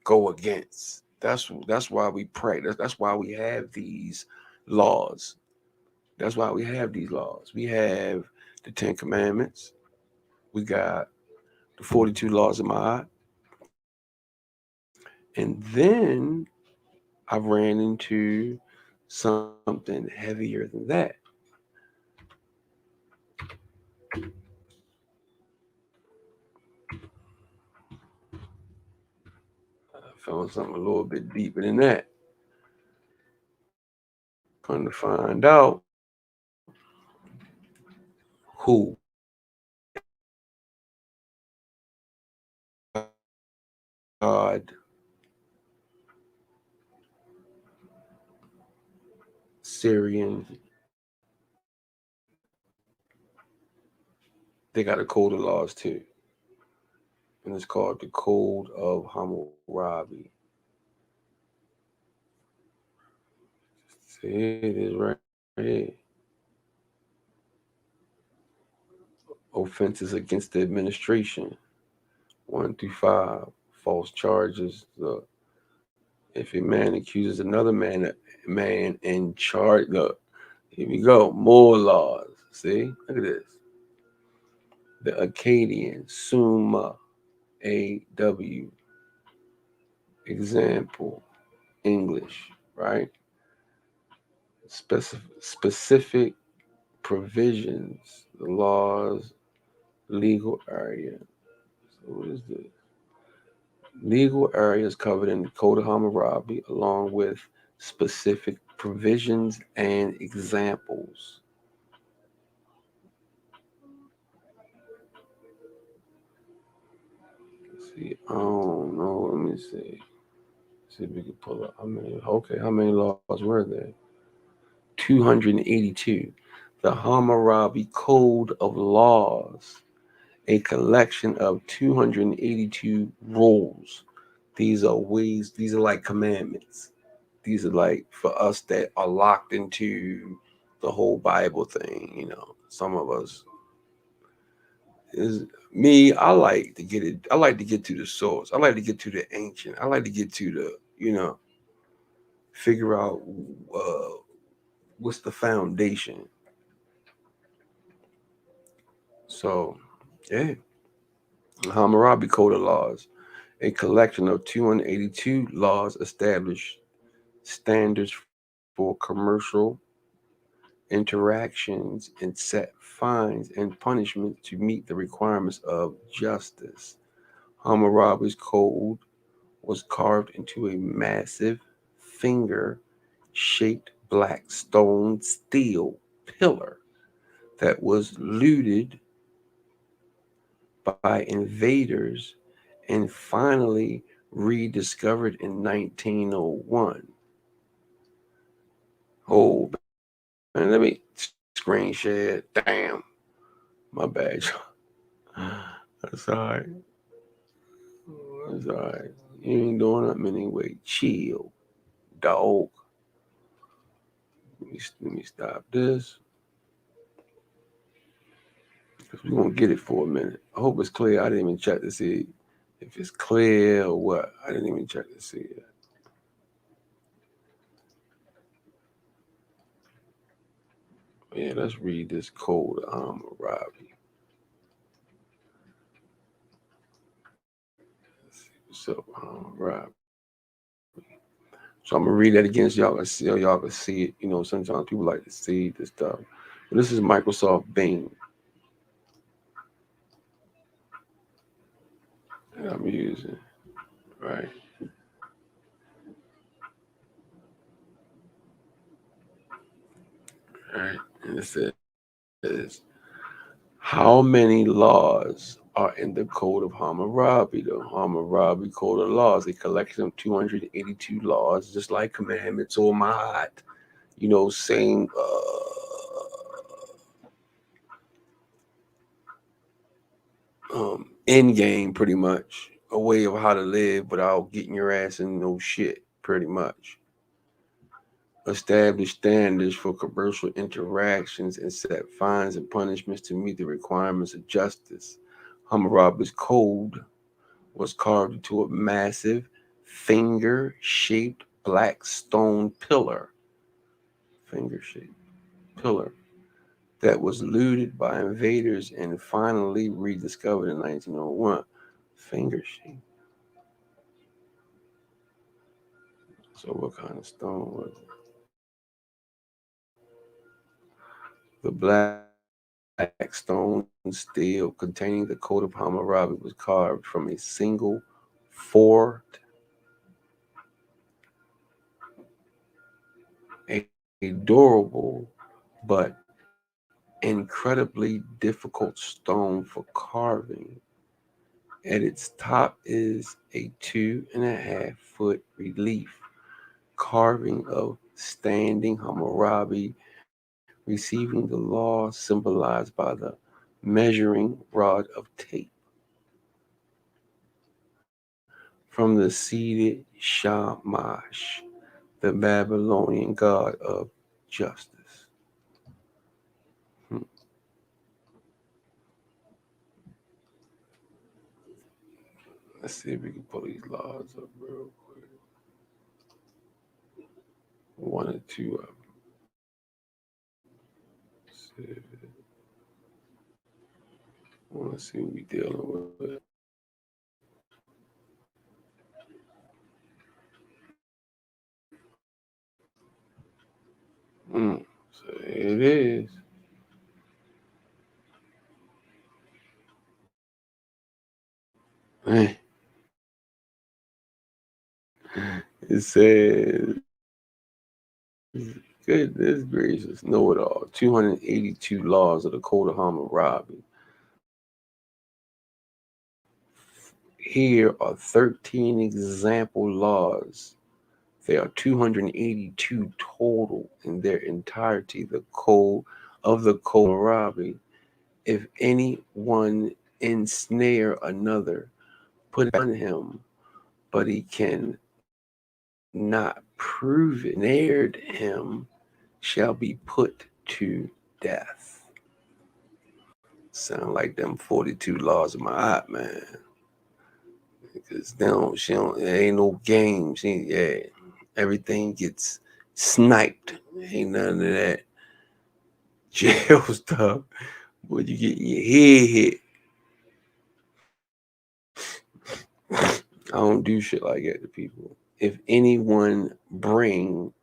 go against. That's why we pray. That's why we have these laws. That's why we have these laws. We have the 10 Commandments. We got the 42 laws of Ma'at. And then I ran into something heavier than that. I found something a little bit deeper than that. Come to find out who God, Syrian, they got a code of laws too. And it's called the Code of Hammurabi. See, it is right here. Offenses against the administration, 1 through 5. False charges. If a man accuses another man and charge, look, here we go. More laws. See, look at this. The Akkadian, Summa, AW, example, English, right? Specific provisions, the laws, legal area. So what is this? Legal areas covered in the Code of Hammurabi, along with specific provisions and examples. Let's see, I don't know. Let me see. See if we can pull up. How many laws were there? 282. The Hammurabi Code of Laws, a collection of 282 rules. These are like commandments. These are like for us that are locked into the whole Bible thing, Some of us is me, I like to get it, I like to get to the source. I like to get to the ancient. I like to get to the, figure out uh, what's the foundation. So, yeah, Hammurabi Code of Laws, a collection of 282 laws established standards for commercial interactions and set fines and punishments to meet the requirements of justice. Hammurabi's code was carved into a massive finger shaped black stone steel pillar that was looted by invaders and finally rediscovered in 1901. Oh, man, let me screen share. Damn, my bad. That's all right. That's all right. You ain't doing nothing anyway. Chill, dog. Let me stop this. Because we're going to get it for a minute. I hope it's clear. I didn't even check to see if it's clear or what. I didn't even check to see it. Yeah, let's read this code. Hammurabi. Let's see what's up, Hammurabi. So I'm gonna read that again so y'all can see, it. Sometimes people like to see this stuff. But this is Microsoft Bing that I'm using, right? Right, and it says, how many laws are in the Code of Hammurabi? The Hammurabi Code of Laws, a collection of 282 laws, just like commandments or Mahat. Same end game, pretty much. A way of how to live without getting your ass in no shit, pretty much. Establish standards for commercial interactions and set fines and punishments to meet the requirements of justice. Hammurabi's code was carved into a massive finger-shaped black stone finger-shaped pillar that was looted by invaders and finally rediscovered in 1901. Finger-shaped. So what kind of stone was it? The black stone steel containing the coat of Hammurabi was carved from a single forked, a durable but incredibly difficult stone for carving. At its top is a 2.5-foot relief carving of standing Hammurabi receiving the law symbolized by the measuring rod of tape from the seated Shamash, the Babylonian god of justice. Let's see if we can pull these laws up real quick. One or two of them. I want to see what we're dealing with. So it is. Man, It says, goodness gracious, know it all. 282 laws of the Code of Hammurabi. Here are 13 example laws. There are 282 total in their entirety. The code of the Code of Hammurabi. If anyone ensnare another, put it on him, but he can not prove it. Snared him shall be put to death. Sound like them 42 laws of my eye, man. Because there ain't no game. Everything gets sniped. Ain't none of that jail stuff. But you get your head hit. I don't do shit like that to people. If anyone bring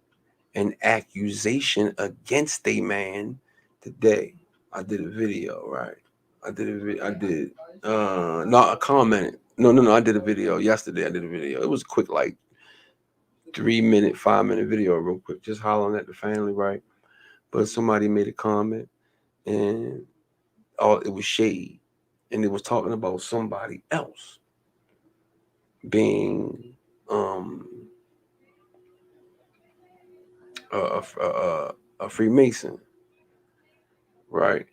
an accusation against a man today, I did a video, right? I commented. No, I did a video yesterday. I did a video. It was quick, like 3-minute, 5-minute video, real quick, just hollering at the family, right? But somebody made a comment, and it was shade, and it was talking about somebody else being a Freemason, right?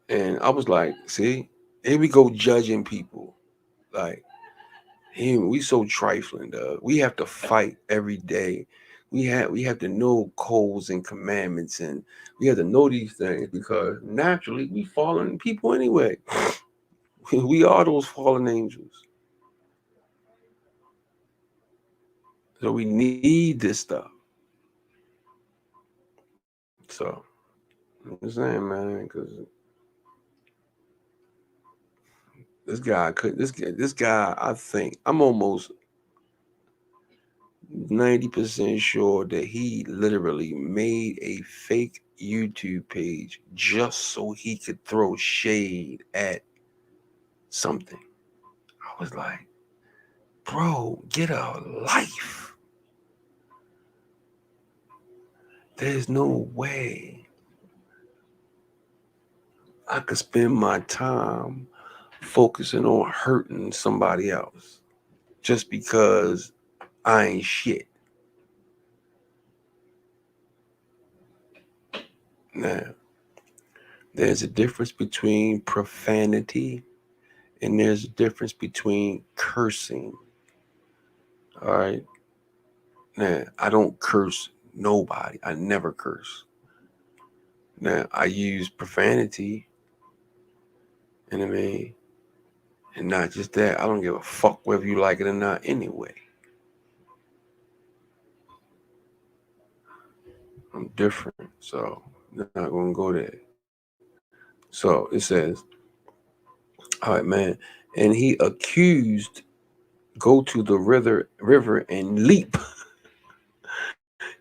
And I was like, see, here we go judging people. Like, we so trifling, dog. We have to fight every day. We have to know codes and commandments, and we have to know these things because naturally we fallen people anyway. We are those fallen angels. So we need this stuff. So I'm just saying, man, because this guy, I think I'm almost 90% sure that he literally made a fake YouTube page just so he could throw shade at something. I was like, bro, get a life. There's no way I could spend my time focusing on hurting somebody else just because I ain't shit. Now, there's a difference between profanity and there's a difference between cursing. All right. Now, I don't curse nobody. I never curse. Now, I use profanity, you know what I mean? And not just that, I don't give a fuck whether you like it or not anyway. I'm different, so I'm not going to go there. So it says, all right, man. And he accused, go to the river and leap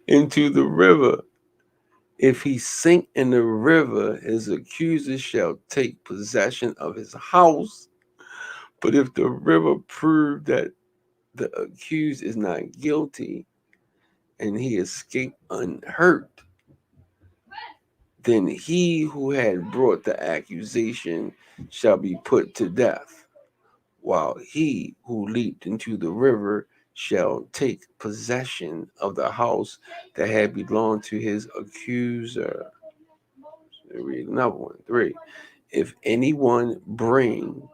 into the river. If he sink in the river, his accuser shall take possession of his house. But if the river prove that the accused is not guilty and he escaped unhurt, then he who had brought the accusation shall be put to death, while he who leaped into the river shall take possession of the house that had belonged to his accuser. Read another one. 3. If anyone bring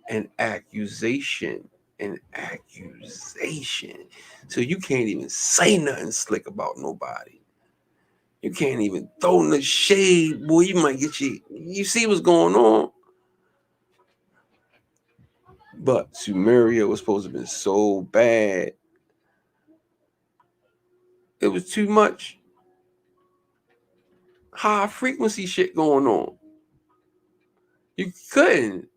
an accusation, so you can't even say nothing slick about nobody. You can't even throw in the shade, boy. You might get you see what's going on. But Sumeria was supposed to have been so bad. It was too much high frequency shit going on. You couldn't.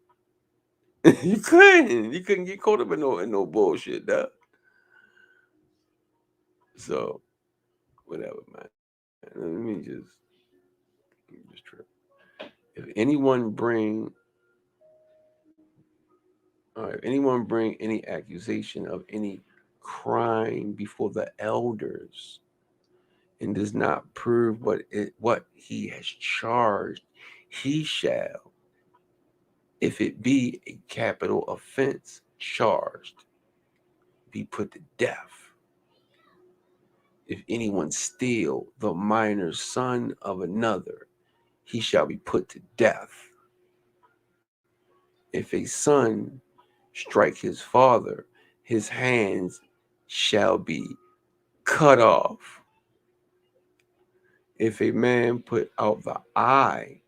You couldn't get caught up in no bullshit, dog. So whatever, man. Let me just trip. If anyone bring If anyone bring any accusation of any crime before the elders and does not prove what he has charged, he shall, if it be a capital offense charged, be put to death. If anyone steal the minor's son of another, he shall be put to death. If a son strike his father, his hands shall be cut off. If a man put out the eye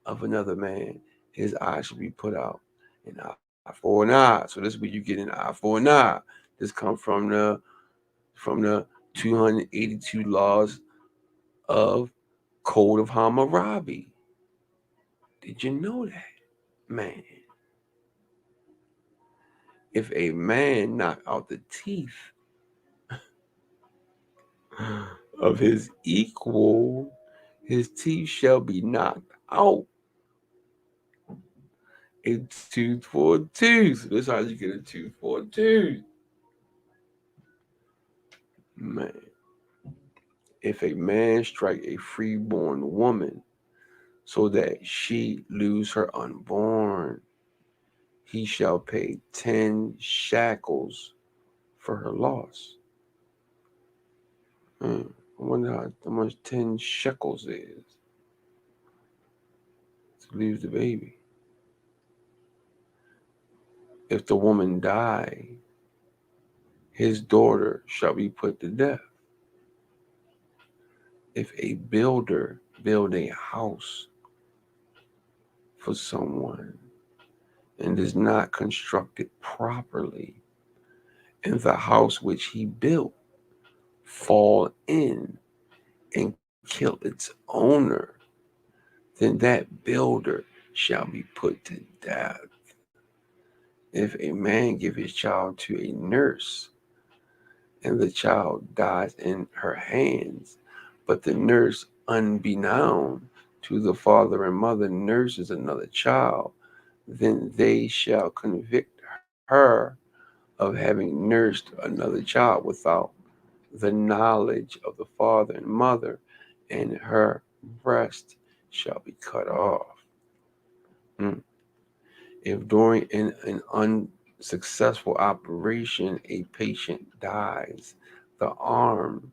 of another man, his eye shall be put out. An eye for an eye. So this is where you get an eye for an eye. This comes from the 282 laws of Code of Hammurabi. Did you know that, man? If a man knock out the teeth of his equal, his teeth shall be knocked out. A tooth for a tooth. That's how you get a tooth for a tooth. Man. If a man strike a freeborn woman so that she lose her unborn, he shall pay 10 shekels for her loss. I wonder how much 10 shekels is to lose the baby. If the woman die, his daughter shall be put to death. If a builder build a house for someone and does not construct it properly, and the house which he built fall in and kill its owner, then that builder shall be put to death. If a man give his child to a nurse and the child dies in her hands, but the nurse, unbeknown to the father and mother, nurses another child, then they shall convict her of having nursed another child without the knowledge of the father and mother, and her breast shall be cut off. If during an unsuccessful operation a patient dies, the arm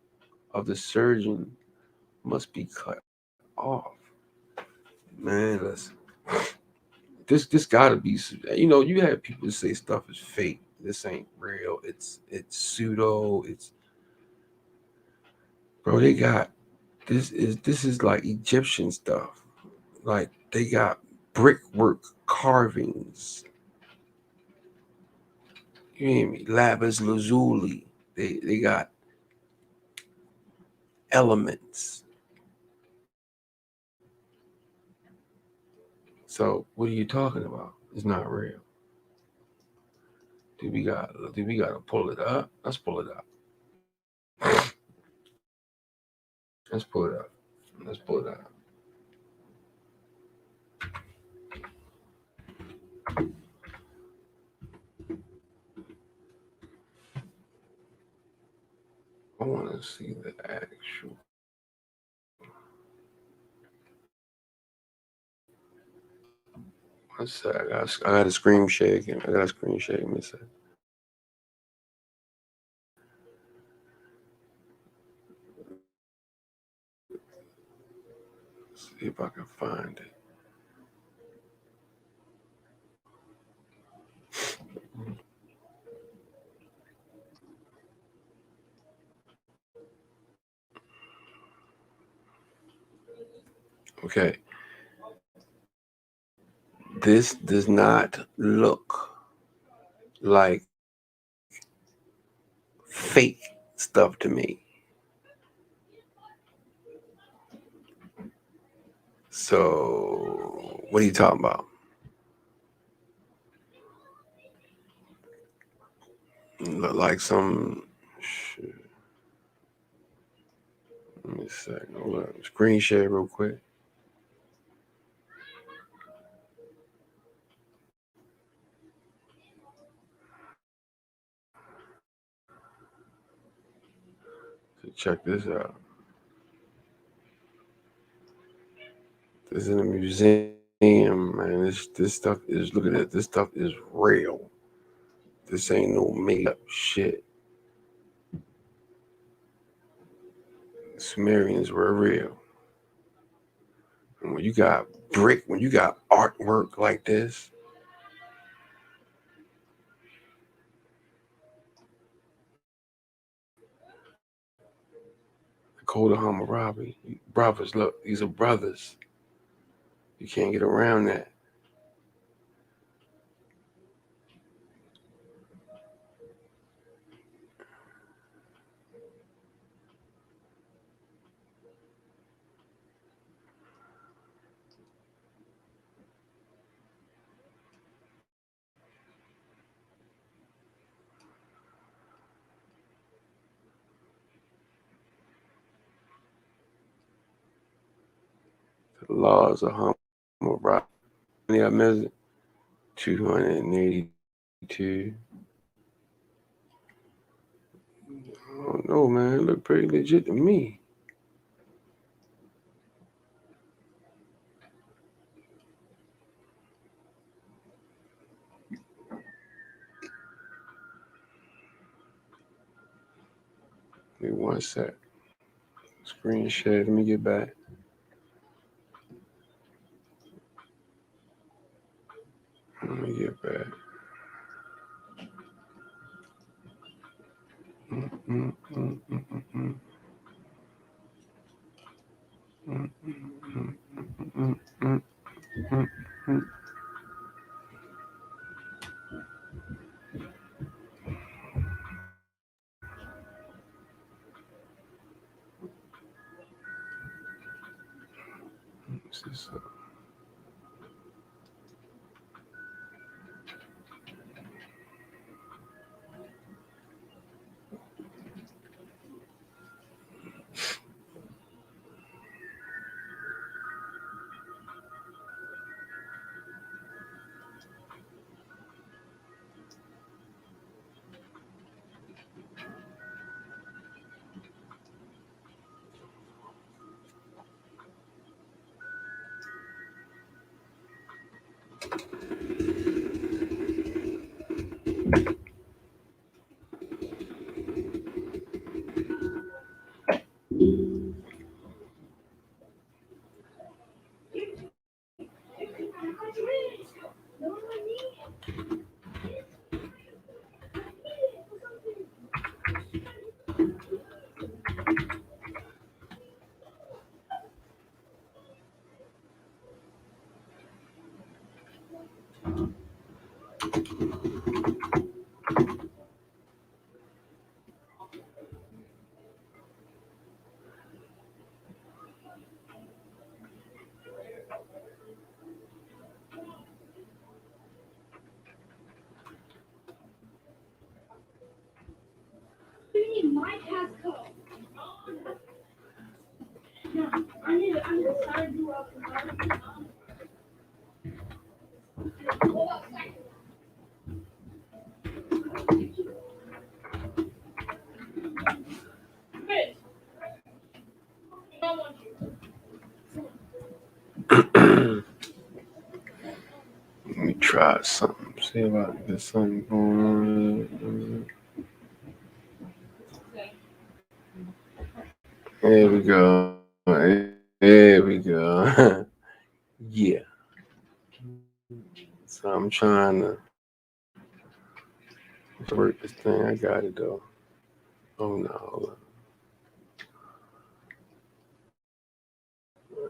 of the surgeon must be cut off. Man, listen. This gotta be, you have people say stuff is fake. This ain't real. It's pseudo. Bro, they got this is like Egyptian stuff. Like they got brickwork carvings. You hear me? Lapis lazuli. They got elements. So what are you talking about? It's not real. Do we gotta pull it up? Let's pull it up. Let's pull it up. Let's pull it up. I want to see the actual. One sec. I got a screen shake. I got a screen shake. Let me see. See if I can find it. Okay. This does not look like fake stuff to me. So, what are you talking about? Look like some shit. Let me see. Hold on. Screen share real quick. Check this out. This is in a museum, man. This stuff is, look at it. This stuff is real. This ain't no made up shit. The Sumerians were real. And when you got when you got artwork like this, the code of Hammurabi, brothers, look, these are brothers. You can't get around that. The laws of Hammurabi. I measured 282. I don't know, man. It looked pretty legit to me. Give me one sec. Screen share. Let me get back. Let me get back. Let me try something. See if I can get something going on. There we go. There we go. Yeah. So I'm trying to work this thing. I got it though. Oh no. Hold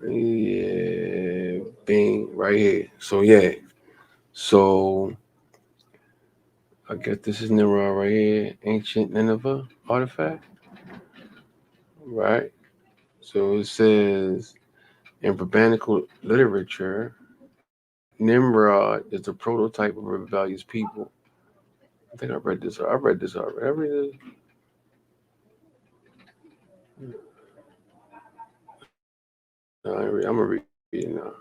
on. Yeah. Bing. Right here. So yeah. So I guess this is Nimrod right here. Ancient Nineveh artifact. Right. So it says in rabbinical literature, Nimrod is the prototype of a rebellious people. I think I read this. I read this already. I read this. No, I'm gonna read it now.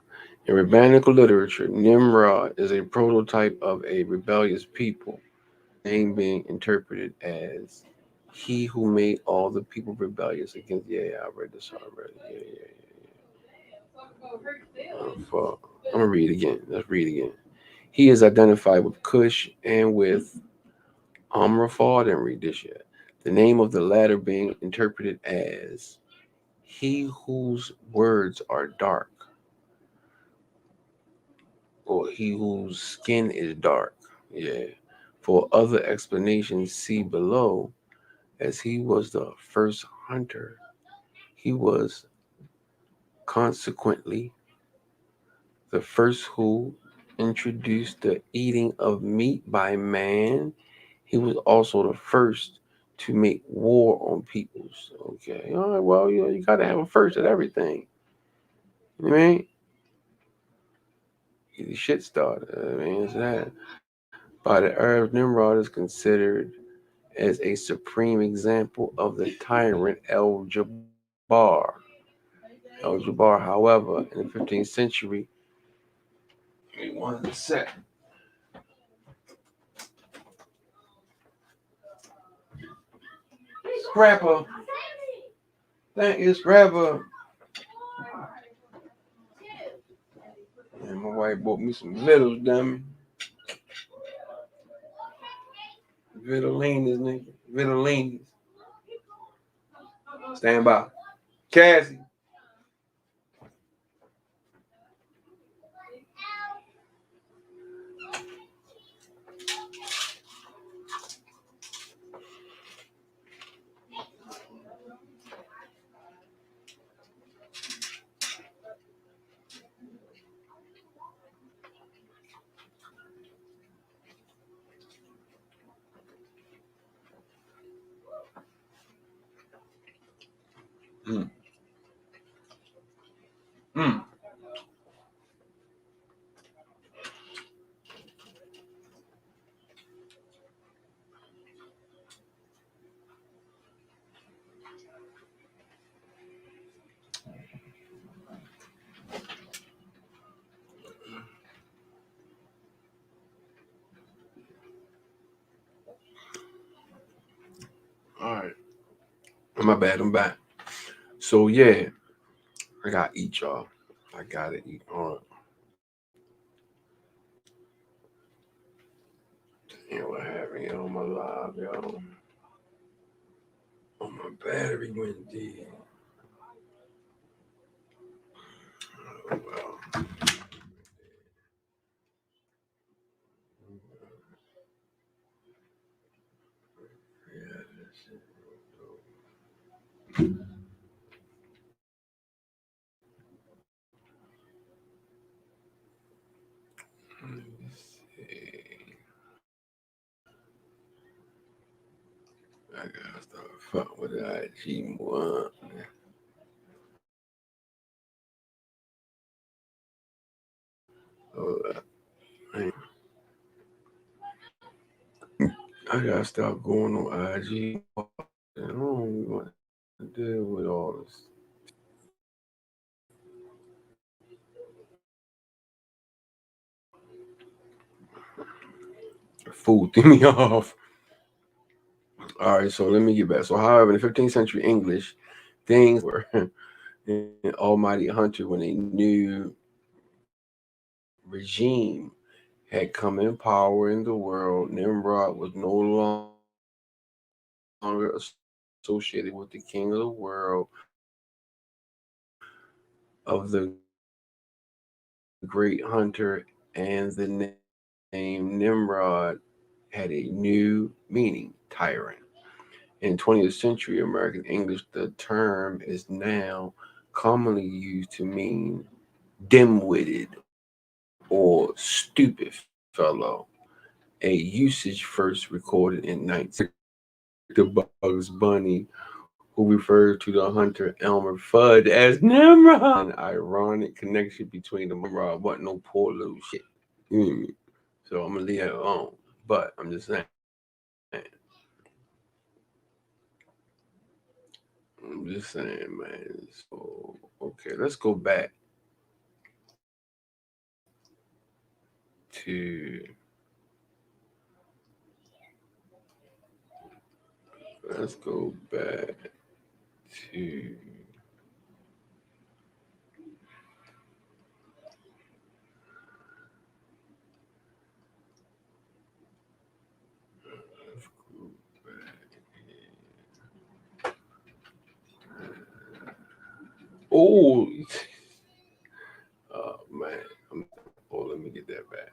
In rabbinical literature, Nimrod is a prototype of a rebellious people, name being interpreted as he who made all the people rebellious against. Yeah, I read this already. I'm gonna read it again. Let's read it again. He is identified with Cush and with Amraphel. I didn't read this yet. The name of the latter being interpreted as he whose words are dark, or he whose skin is dark. Yeah. For other explanations, see below. As he was the first hunter, he was consequently the first who introduced the eating of meat by man. He was also the first to make war on peoples. Okay. All right. Well, you got to have a first at everything. You know what I mean? The shit started. I mean, it's that. By the Arabs, Nimrod is considered as a supreme example of the tyrant El Jabbar, however, in the 15th century, he wanted to set. Scrapper. Thank you, Scrapper. And my wife bought me some vittles, dummy. Vittolinas, nigga. Vittolinas. Stand by. Cassie. Mm. Mm. All right. My bad. I'm back. So, yeah, I got to eat, y'all. I got to eat. All right. You know what happened on my live, y'all? Oh, my battery went dead. Oh, well. Yeah, that's it. Let me see. I gotta start fucking with the IG more. Hold up. I gotta start going on IG. I don't even want to deal with all this. The food threw me off. All right, so let me get back. So, however, in the 15th century English, things were an almighty hunter when a new regime had come in power in the world. Nimrod was no longer associated with the king of the world of the great hunter, and the name Nimrod had a new meaning, tyrant. In 20th century American English, the term is now commonly used to mean dim-witted or stupid fellow, a usage first recorded in 19 the Bugs Bunny, who referred to the hunter Elmer Fudd as Nimrod. An ironic connection between the Nimrod wasn't no poor little shit. You know what I mean? So I'm gonna leave that alone. But I'm just saying. I'm just saying, man. So okay, let's go back to Let's go back to oh, oh man. Let me get that back.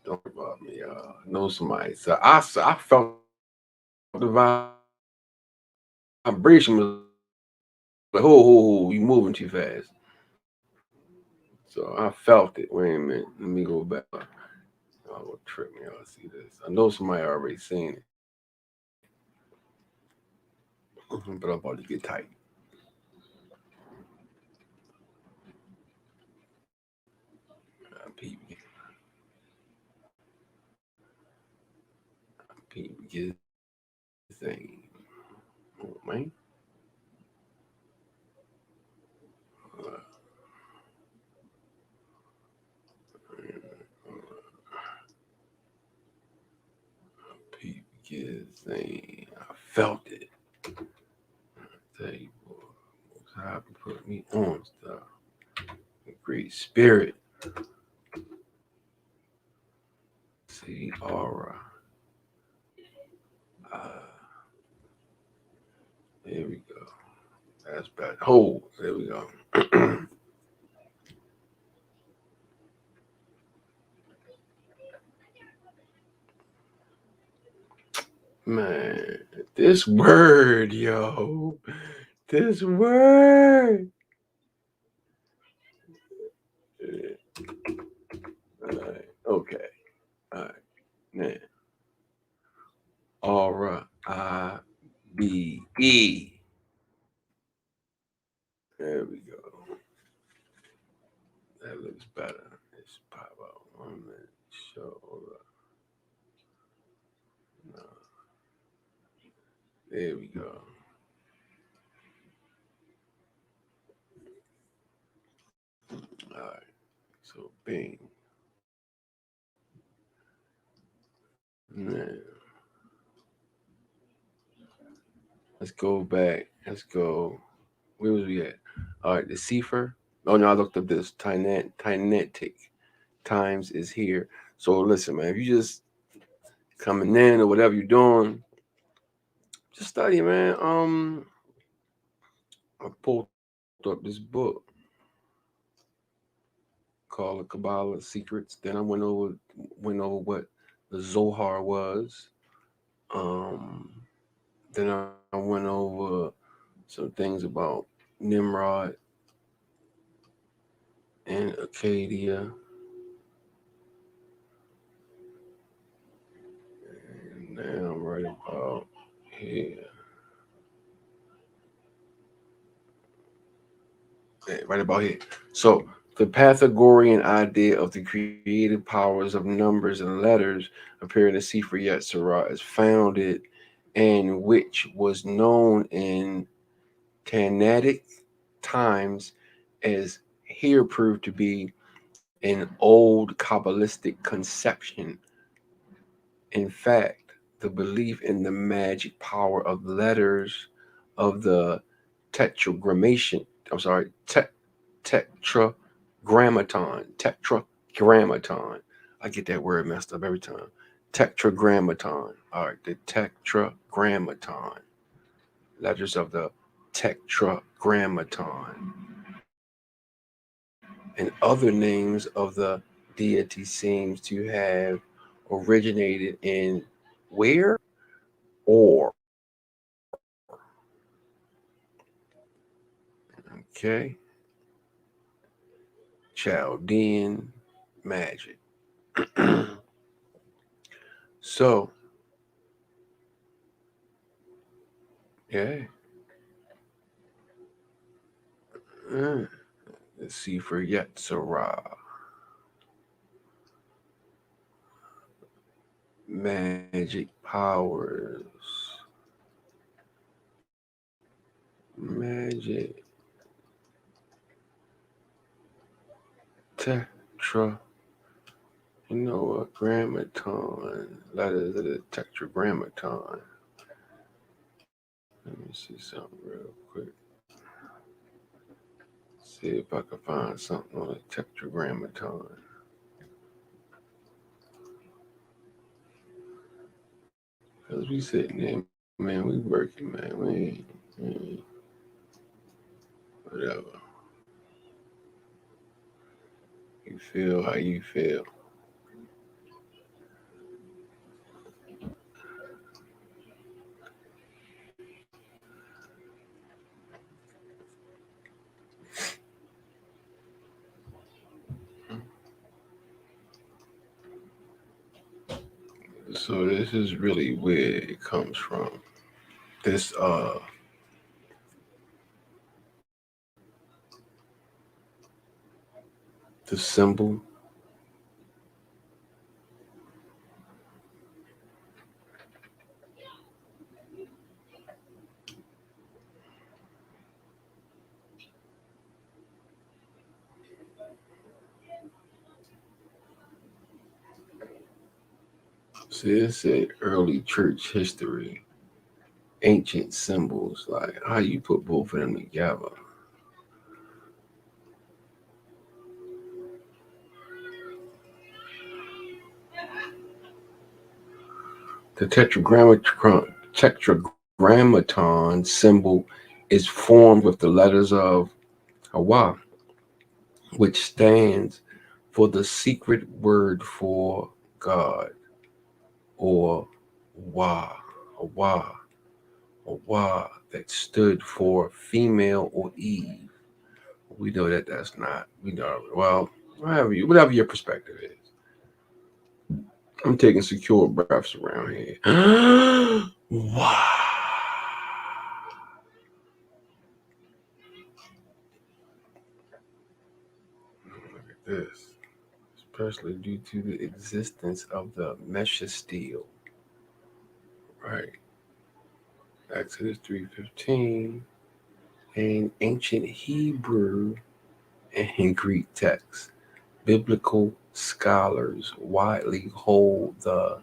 Don't worry about me. Know somebody. So I felt the vibration was like, oh, you moving too fast. So I felt it. Wait a minute. Let me go back. Oh, what trick me out. See this. I know somebody already seen it. But I'm about to get tight. People get thing. Oh, man. People get thing. I felt it. Tell you, boy, how to put me on stuff. Great spirit. See aura. There we go. That's better. Hold. There we go. Man, this word, yo. This word. All right. Okay. All right. Man. Aura. IBE. There we go. That looks better. Let's pop out 1 minute. Show. No. There we go. All right. So, bing. Man. Let's go back. Let's go. Where was we at? All right. The cipher. Oh, no, I looked up this. Kinetic times is here. So, listen, man. If you just coming in or whatever you're doing, just study, man. I pulled up this book called the Kabbalah Secrets. Then I went over what the Zohar was. Then I went over some things about Nimrod and Acadia. And now I'm right about here. Yeah, right about here. So the Pythagorean idea of the creative powers of numbers and letters appear in the Sefer Yetzirah is founded and which was known in Tanaitic times as here proved to be an old Kabbalistic conception. In fact, the belief in the magic power of letters of the tetragrammaton, I'm sorry, tetragrammaton. I get that word messed up every time. Tetragrammaton. All right, the tetragrammaton. Letters of the tetragrammaton. And other names of the deity seems to have originated in where or okay, Chaldean magic. So yeah, let's see for Yetzirah. Magic powers. Magic tetra. You know what? Grammaton. Letters of the tetragrammaton. see something real quick. See if I can find something on the Tetragrammaton. Because we sitting there, man, we working, man. We ain't whatever. You feel how you feel. So this is really where it comes from. This the symbol. See, it said early church history, ancient symbols, like how you put both of them together. The tetragrammaton symbol is formed with the letters of Hawa, which stands for the secret word for God, or Wa, Hawa, that stood for female or Eve. We know that that's not. We know. Well, whatever your perspective is. I'm taking secure breaths around here. Wow. Look at this. Especially due to the existence of the mesh steel. Right. Exodus 3:15 and ancient Hebrew and Greek texts. Biblical scholars widely hold the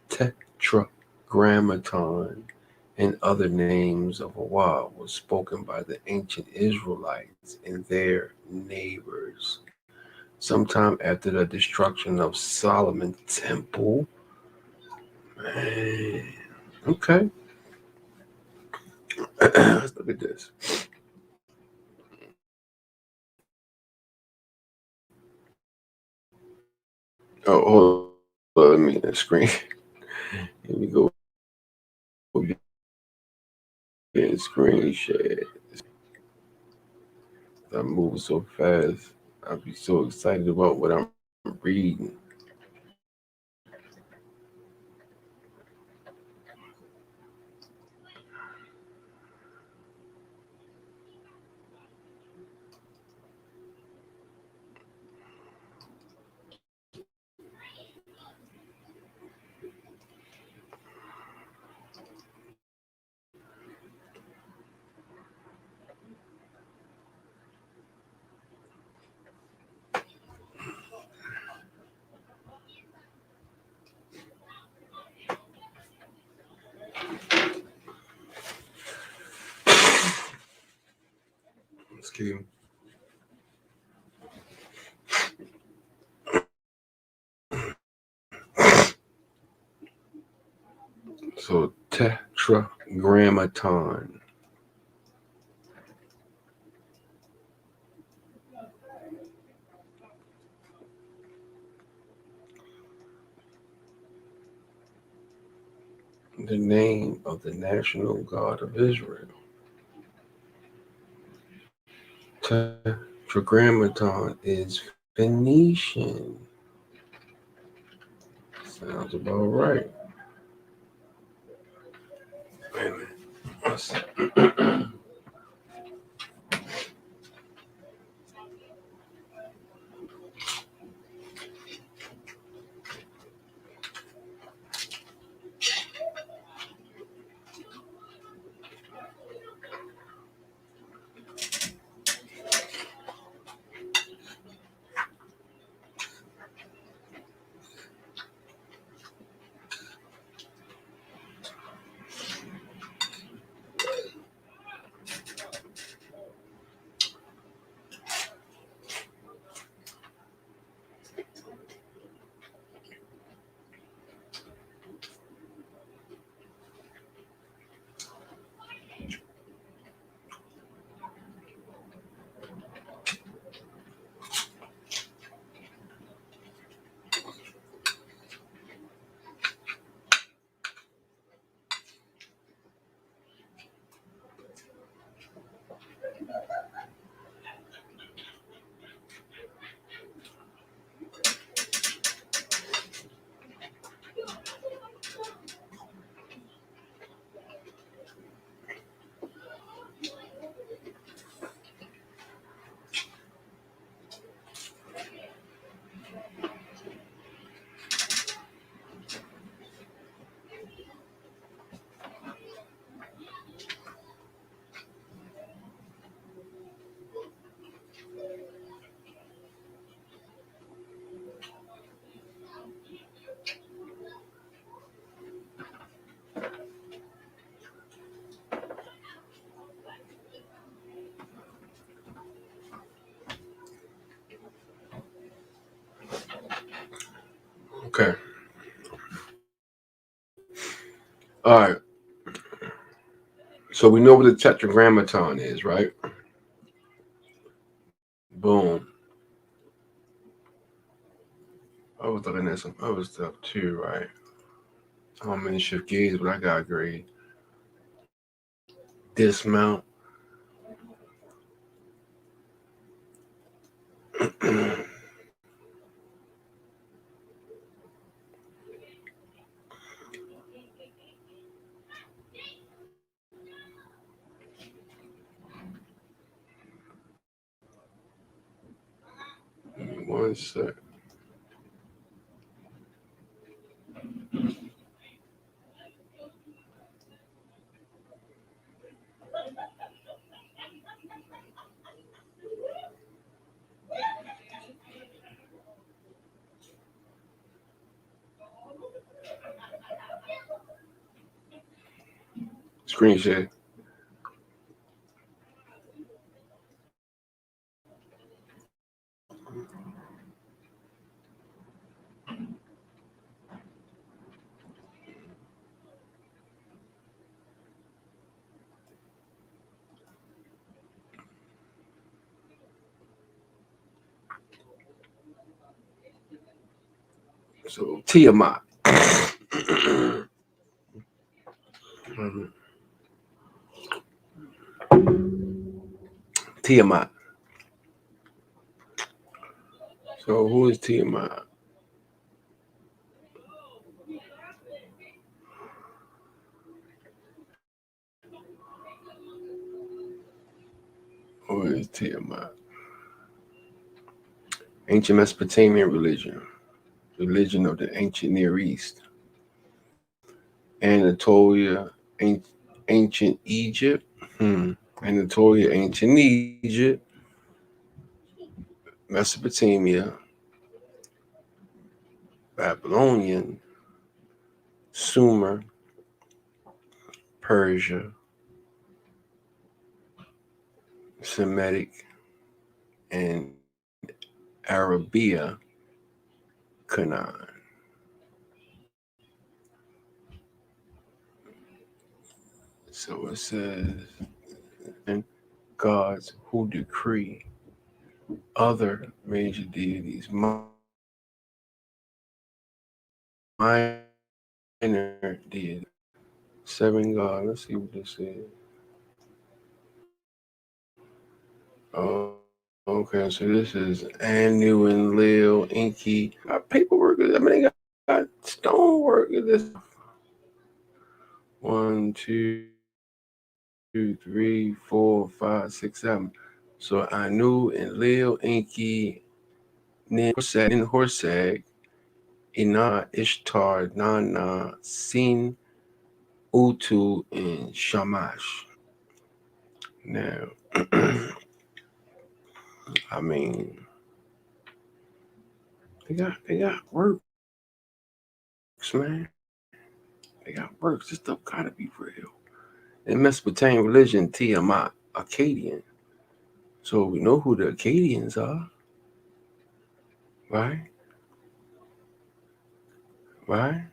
Tetragrammaton and other names of Hawa was spoken by the ancient Israelites and their neighbors. Sometime after the destruction of Solomon's temple. Man. Okay. Let's look at this. Oh, hold on. Let me screen. Here we go. Getting screen shared. I'm moving so fast. I'll be so excited about what I'm reading. Excuse me. So Tetragrammaton. The name of the national god of Israel. Tetragrammaton is Phoenician. Sounds about right. Wait a minute. All right. So we know what the Tetragrammaton is, right? Boom. I was looking at some other stuff too, right? I don't mean shift gears, but I got a grade. Dismount. One sec. Screen share. So Tiamat. Tiamat. So who is Tiamat? Who is Tiamat? Ancient Mesopotamian religion of the ancient Near East, Anatolia, ancient Egypt, Anatolia, ancient Egypt, Mesopotamia, Babylonian, Sumer, Persia, Semitic, and Arabia, Canaan. So it says, and gods who decree other major deities, minor deities, seven gods. Let's see what this is. Okay, so this is Anu and Lil, Inky. Got paperwork. I mean, they got stonework. This 1, 2, 3, 4, 5, 6, 7. So Anu and Lil, Inky, Horsag, Ina, Ishtar, Nana, Sin, Utu, and Shamash. Now, I mean, they got works, man. They got works. This stuff gotta be real. In Mesopotamian religion, Tiamat, Akkadian. So we know who the Akkadians are, right? Right?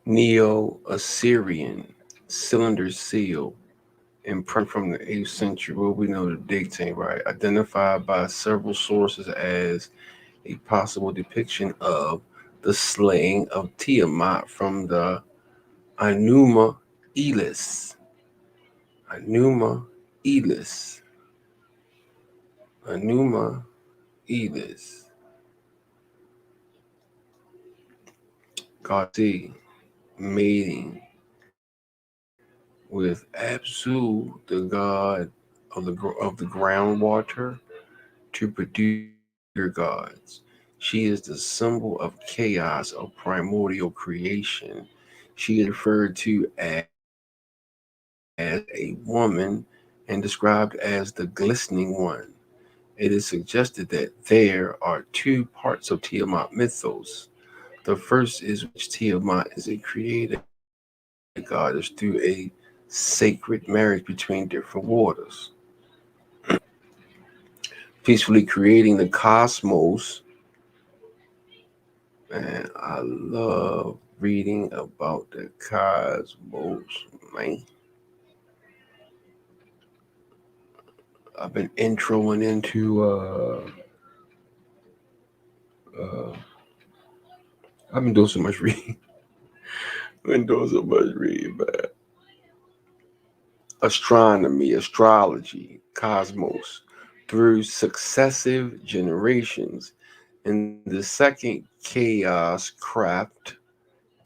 Neo-Assyrian, cylinder seal, imprint from the 8th century. Well, we know the dating, right? Identified by several sources as a possible depiction of the slaying of Tiamat from the Anuma Elis. Anuma Elis. Anuma Elis. Gati mating with Apttmh, the god of the groundwater, to produce your gods. She is the symbol of chaos of primordial creation. She is referred to as a woman and described as the glistening one. It is suggested that there are two parts of Tiamat mythos. The first is which Tiamat is a creator goddess through a sacred marriage between different waters, peacefully creating the cosmos. And I love reading about the cosmos, man. I've been introing into uh I've been doing so much reading. Been doing so much reading, man. Astronomy, astrology, cosmos through successive generations. In the second chaos craft,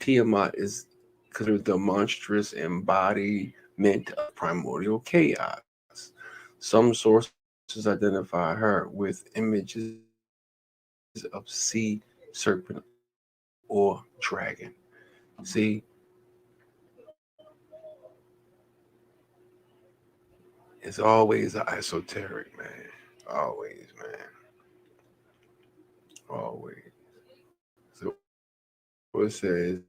Tiamat is considered the monstrous embodiment of primordial chaos. Some sources identify her with images of sea serpent or dragon. See, it's always an esoteric, man. Always, man. Always. So it says,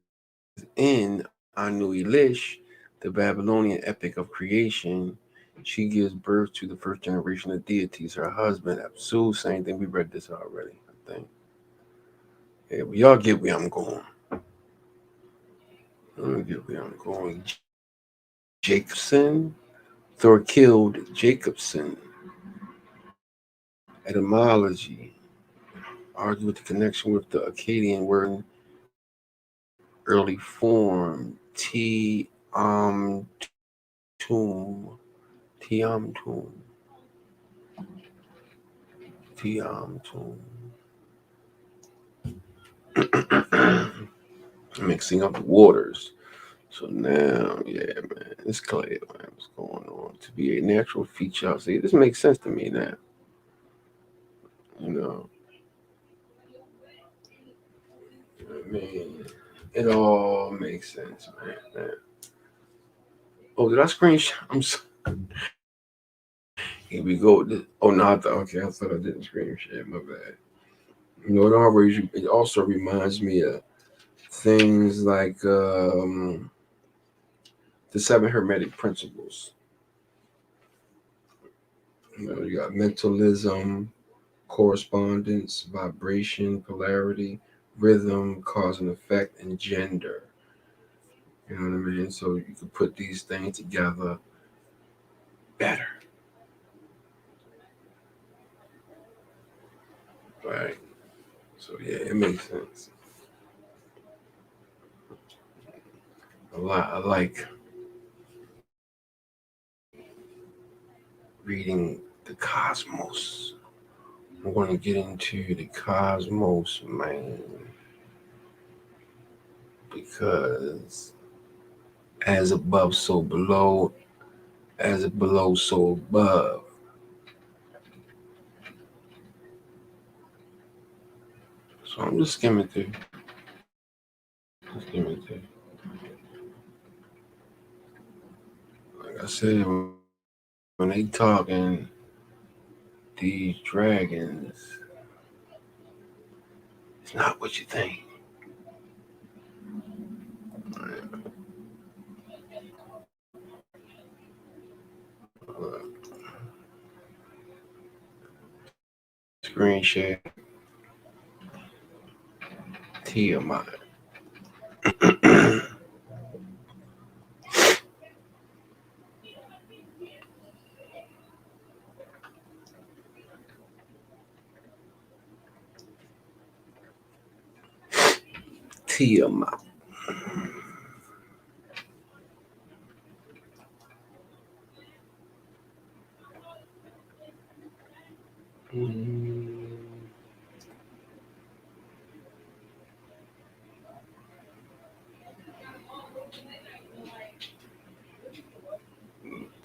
in Anu Elish, the Babylonian epic of creation, she gives birth to the first generation of deities. Her husband, Apsu, same thing. We read this already, I think. Yeah, but y'all get where I'm going. Y'all get where I'm going. Jacobson, Thorkild Jacobson, etymology, argue with the connection with the Akkadian word early form, Tiamtum, Tiamtum, Tiamtum. Mixing up the waters. So now, yeah, man, it's clear, man, what's going on. To be a natural feature, see, this makes sense to me now. You know, I mean, it all makes sense, man. Oh, did I screenshot? I'm sorry. Here we go. Oh no, okay. I thought I didn't screenshot. My bad. You know, it also reminds me of things like the seven Hermetic principles. You know, you got mentalism, correspondence, vibration, polarity, rhythm, cause and effect, and gender. You know what I mean? So you can put these things together better, right? So yeah, it makes sense. A lot. I like reading the cosmos. I'm going to get into the cosmos, man, because as above, so below, as below, so above. So I'm just skimming through. Just skimming through. Like I said, when they talking these dragons, it's not what you think. Screen share, Tiamat. Tiamat.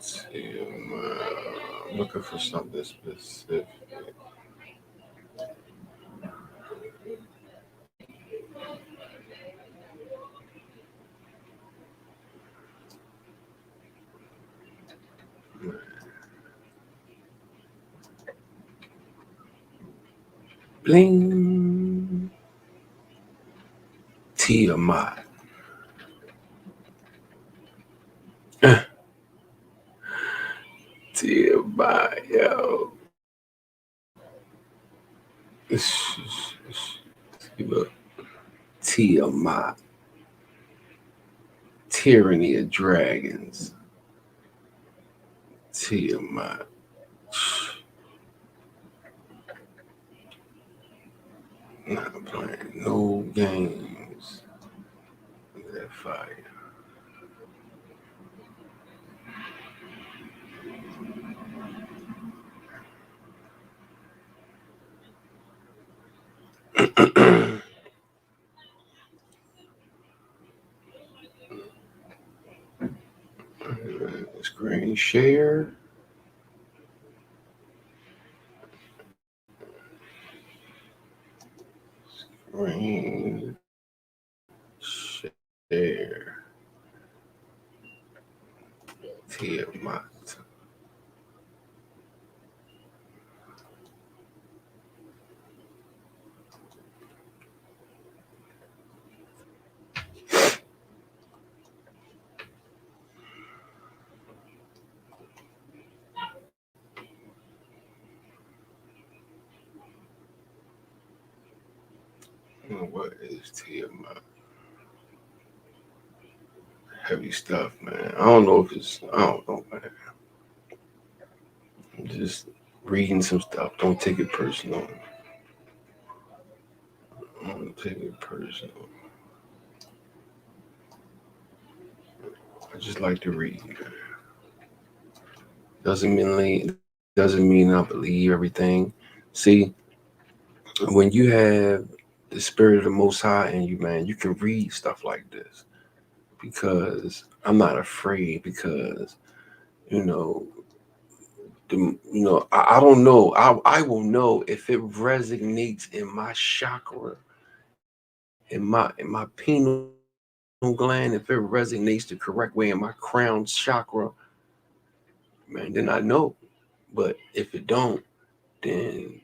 Tiamat. Looking for something specific. Bling. Tiamat. Tiamat, yo. Let's keep up. Tiamat. tyranny of dragons. Tiamat. Not playing no games. Look at that fire. Screen share. Screen share. Tiamat. What is Tiamat? Heavy stuff, man. I don't know, man. I'm just reading some stuff. Don't take it personal. Don't take it personal. I just like to read. Doesn't mean I believe everything. See, when you have the spirit of the Most High in you, man, you can read stuff like this because I'm not afraid. Because I don't know. I will know if it resonates in my chakra, in my pineal gland, if it resonates the correct way in my crown chakra, man, then I know. But if it don't, then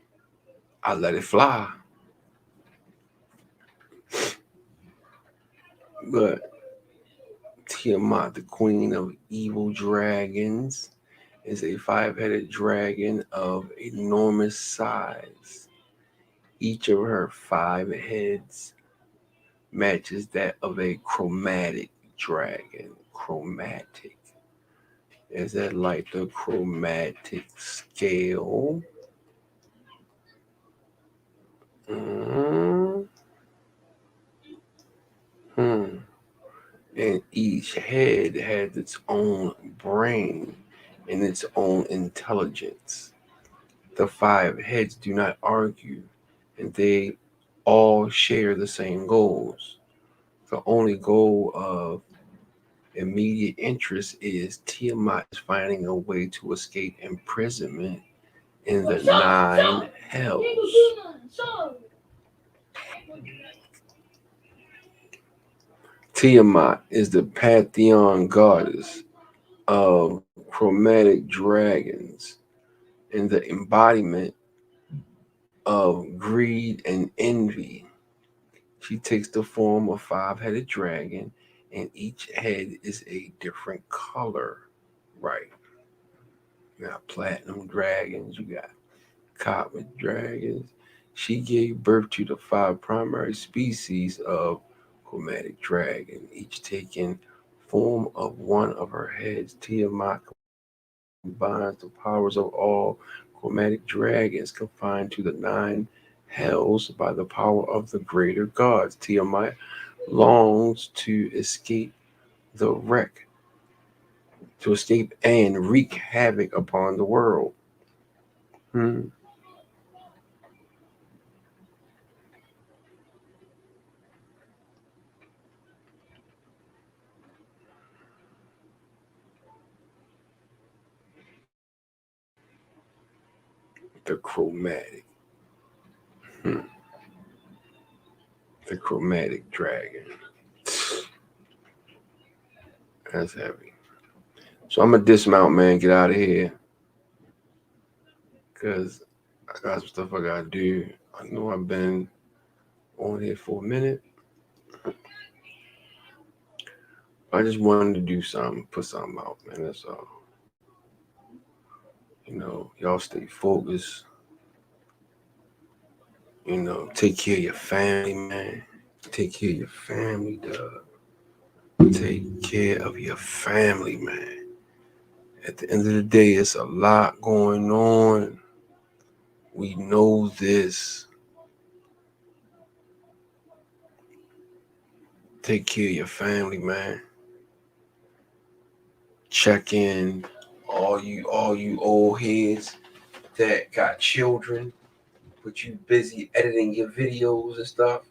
I let it fly. But Tiamat, the queen of evil dragons, is a 5-headed dragon of enormous size. Each of her 5 heads matches that of a chromatic dragon. Chromatic. Is that like the chromatic scale? And each head has its own brain and its own intelligence. The 5 heads do not argue, and they all share the same goals. The only goal of immediate interest is Tiamat finding a way to escape imprisonment in the 9 hells. Tiamat is the pantheon goddess of chromatic dragons and the embodiment of greed and envy. She takes the form of 5-headed dragon, and each head is a different color. Right. You got platinum dragons, you got copper dragons. She gave birth to the 5 primary species of chromatic dragon, each taking form of one of her heads. Tiamat combines the powers of all chromatic dragons, confined to the 9 hells by the power of the greater gods. Tiamat longs to escape the wreck, to escape and wreak havoc upon the world. The chromatic. The chromatic dragon. That's heavy. So I'm gonna dismount, man. Get out of here, cause I got some stuff I gotta do. I know I've been on here for a minute. I just wanted to do something, put something out, man. That's all. Y'all stay focused. Take care of your family, man. Take care of your family, dog. Take care of your family, man. At the end of the day, it's a lot going on. We know this. Take care of your family, man. Check in. All you old heads that got children, but you busy editing your videos and stuff.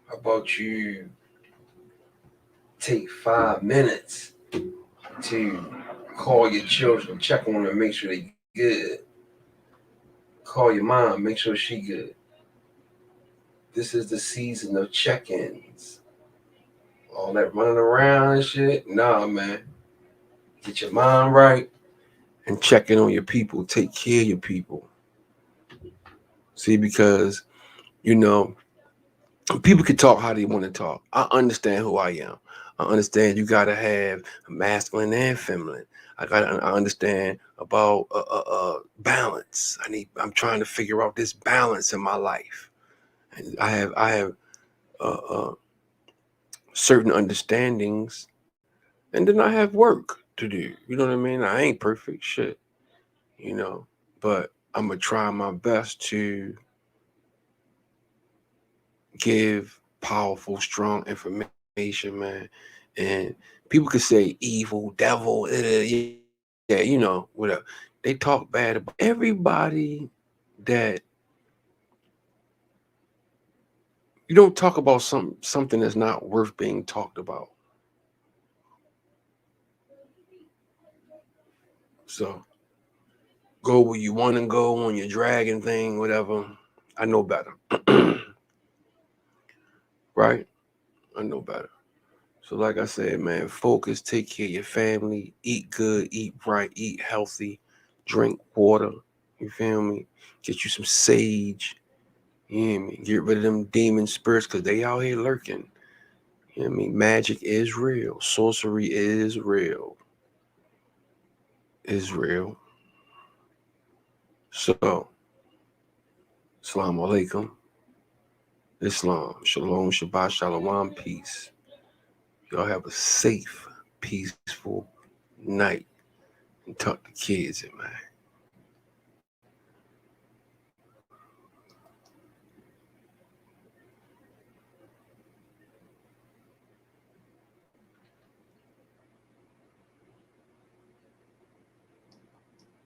How about you take 5 minutes to call your children, check on them, make sure they good. Call your mom, make sure she good. This is the season of check-ins. All that running around and shit, nah, man. Get your mind right and check in on your people. Take care of your people. See, because, you know, people can talk how they want to talk. I understand who I am. I understand you got to have masculine and feminine. I understand about balance. I'm trying to figure out this balance in my life. And I have uh, uh, certain understandings, and then I have work to do. You know what I mean? I ain't perfect shit, you know, but I'm gonna try my best to give powerful, strong information, man. And people could say evil, devil, yeah, you know, whatever. They talk bad about everybody that you don't talk about something that's not worth being talked about. So go where you want to go on your dragon thing, whatever. I know better. Right? I know better. So like I said, man, focus, take care of your family, eat good, eat right, eat healthy, drink water. You feel me? Get you some sage. You hear me? Get rid of them demon spirits because they out here lurking. You know what I mean? Magic is real. Sorcery is real. Is real. So, Assalamu alaikum. Islam. Shalom, Shabbat, Shalom, peace. Y'all have a safe, peaceful night. And tuck the kids in, man.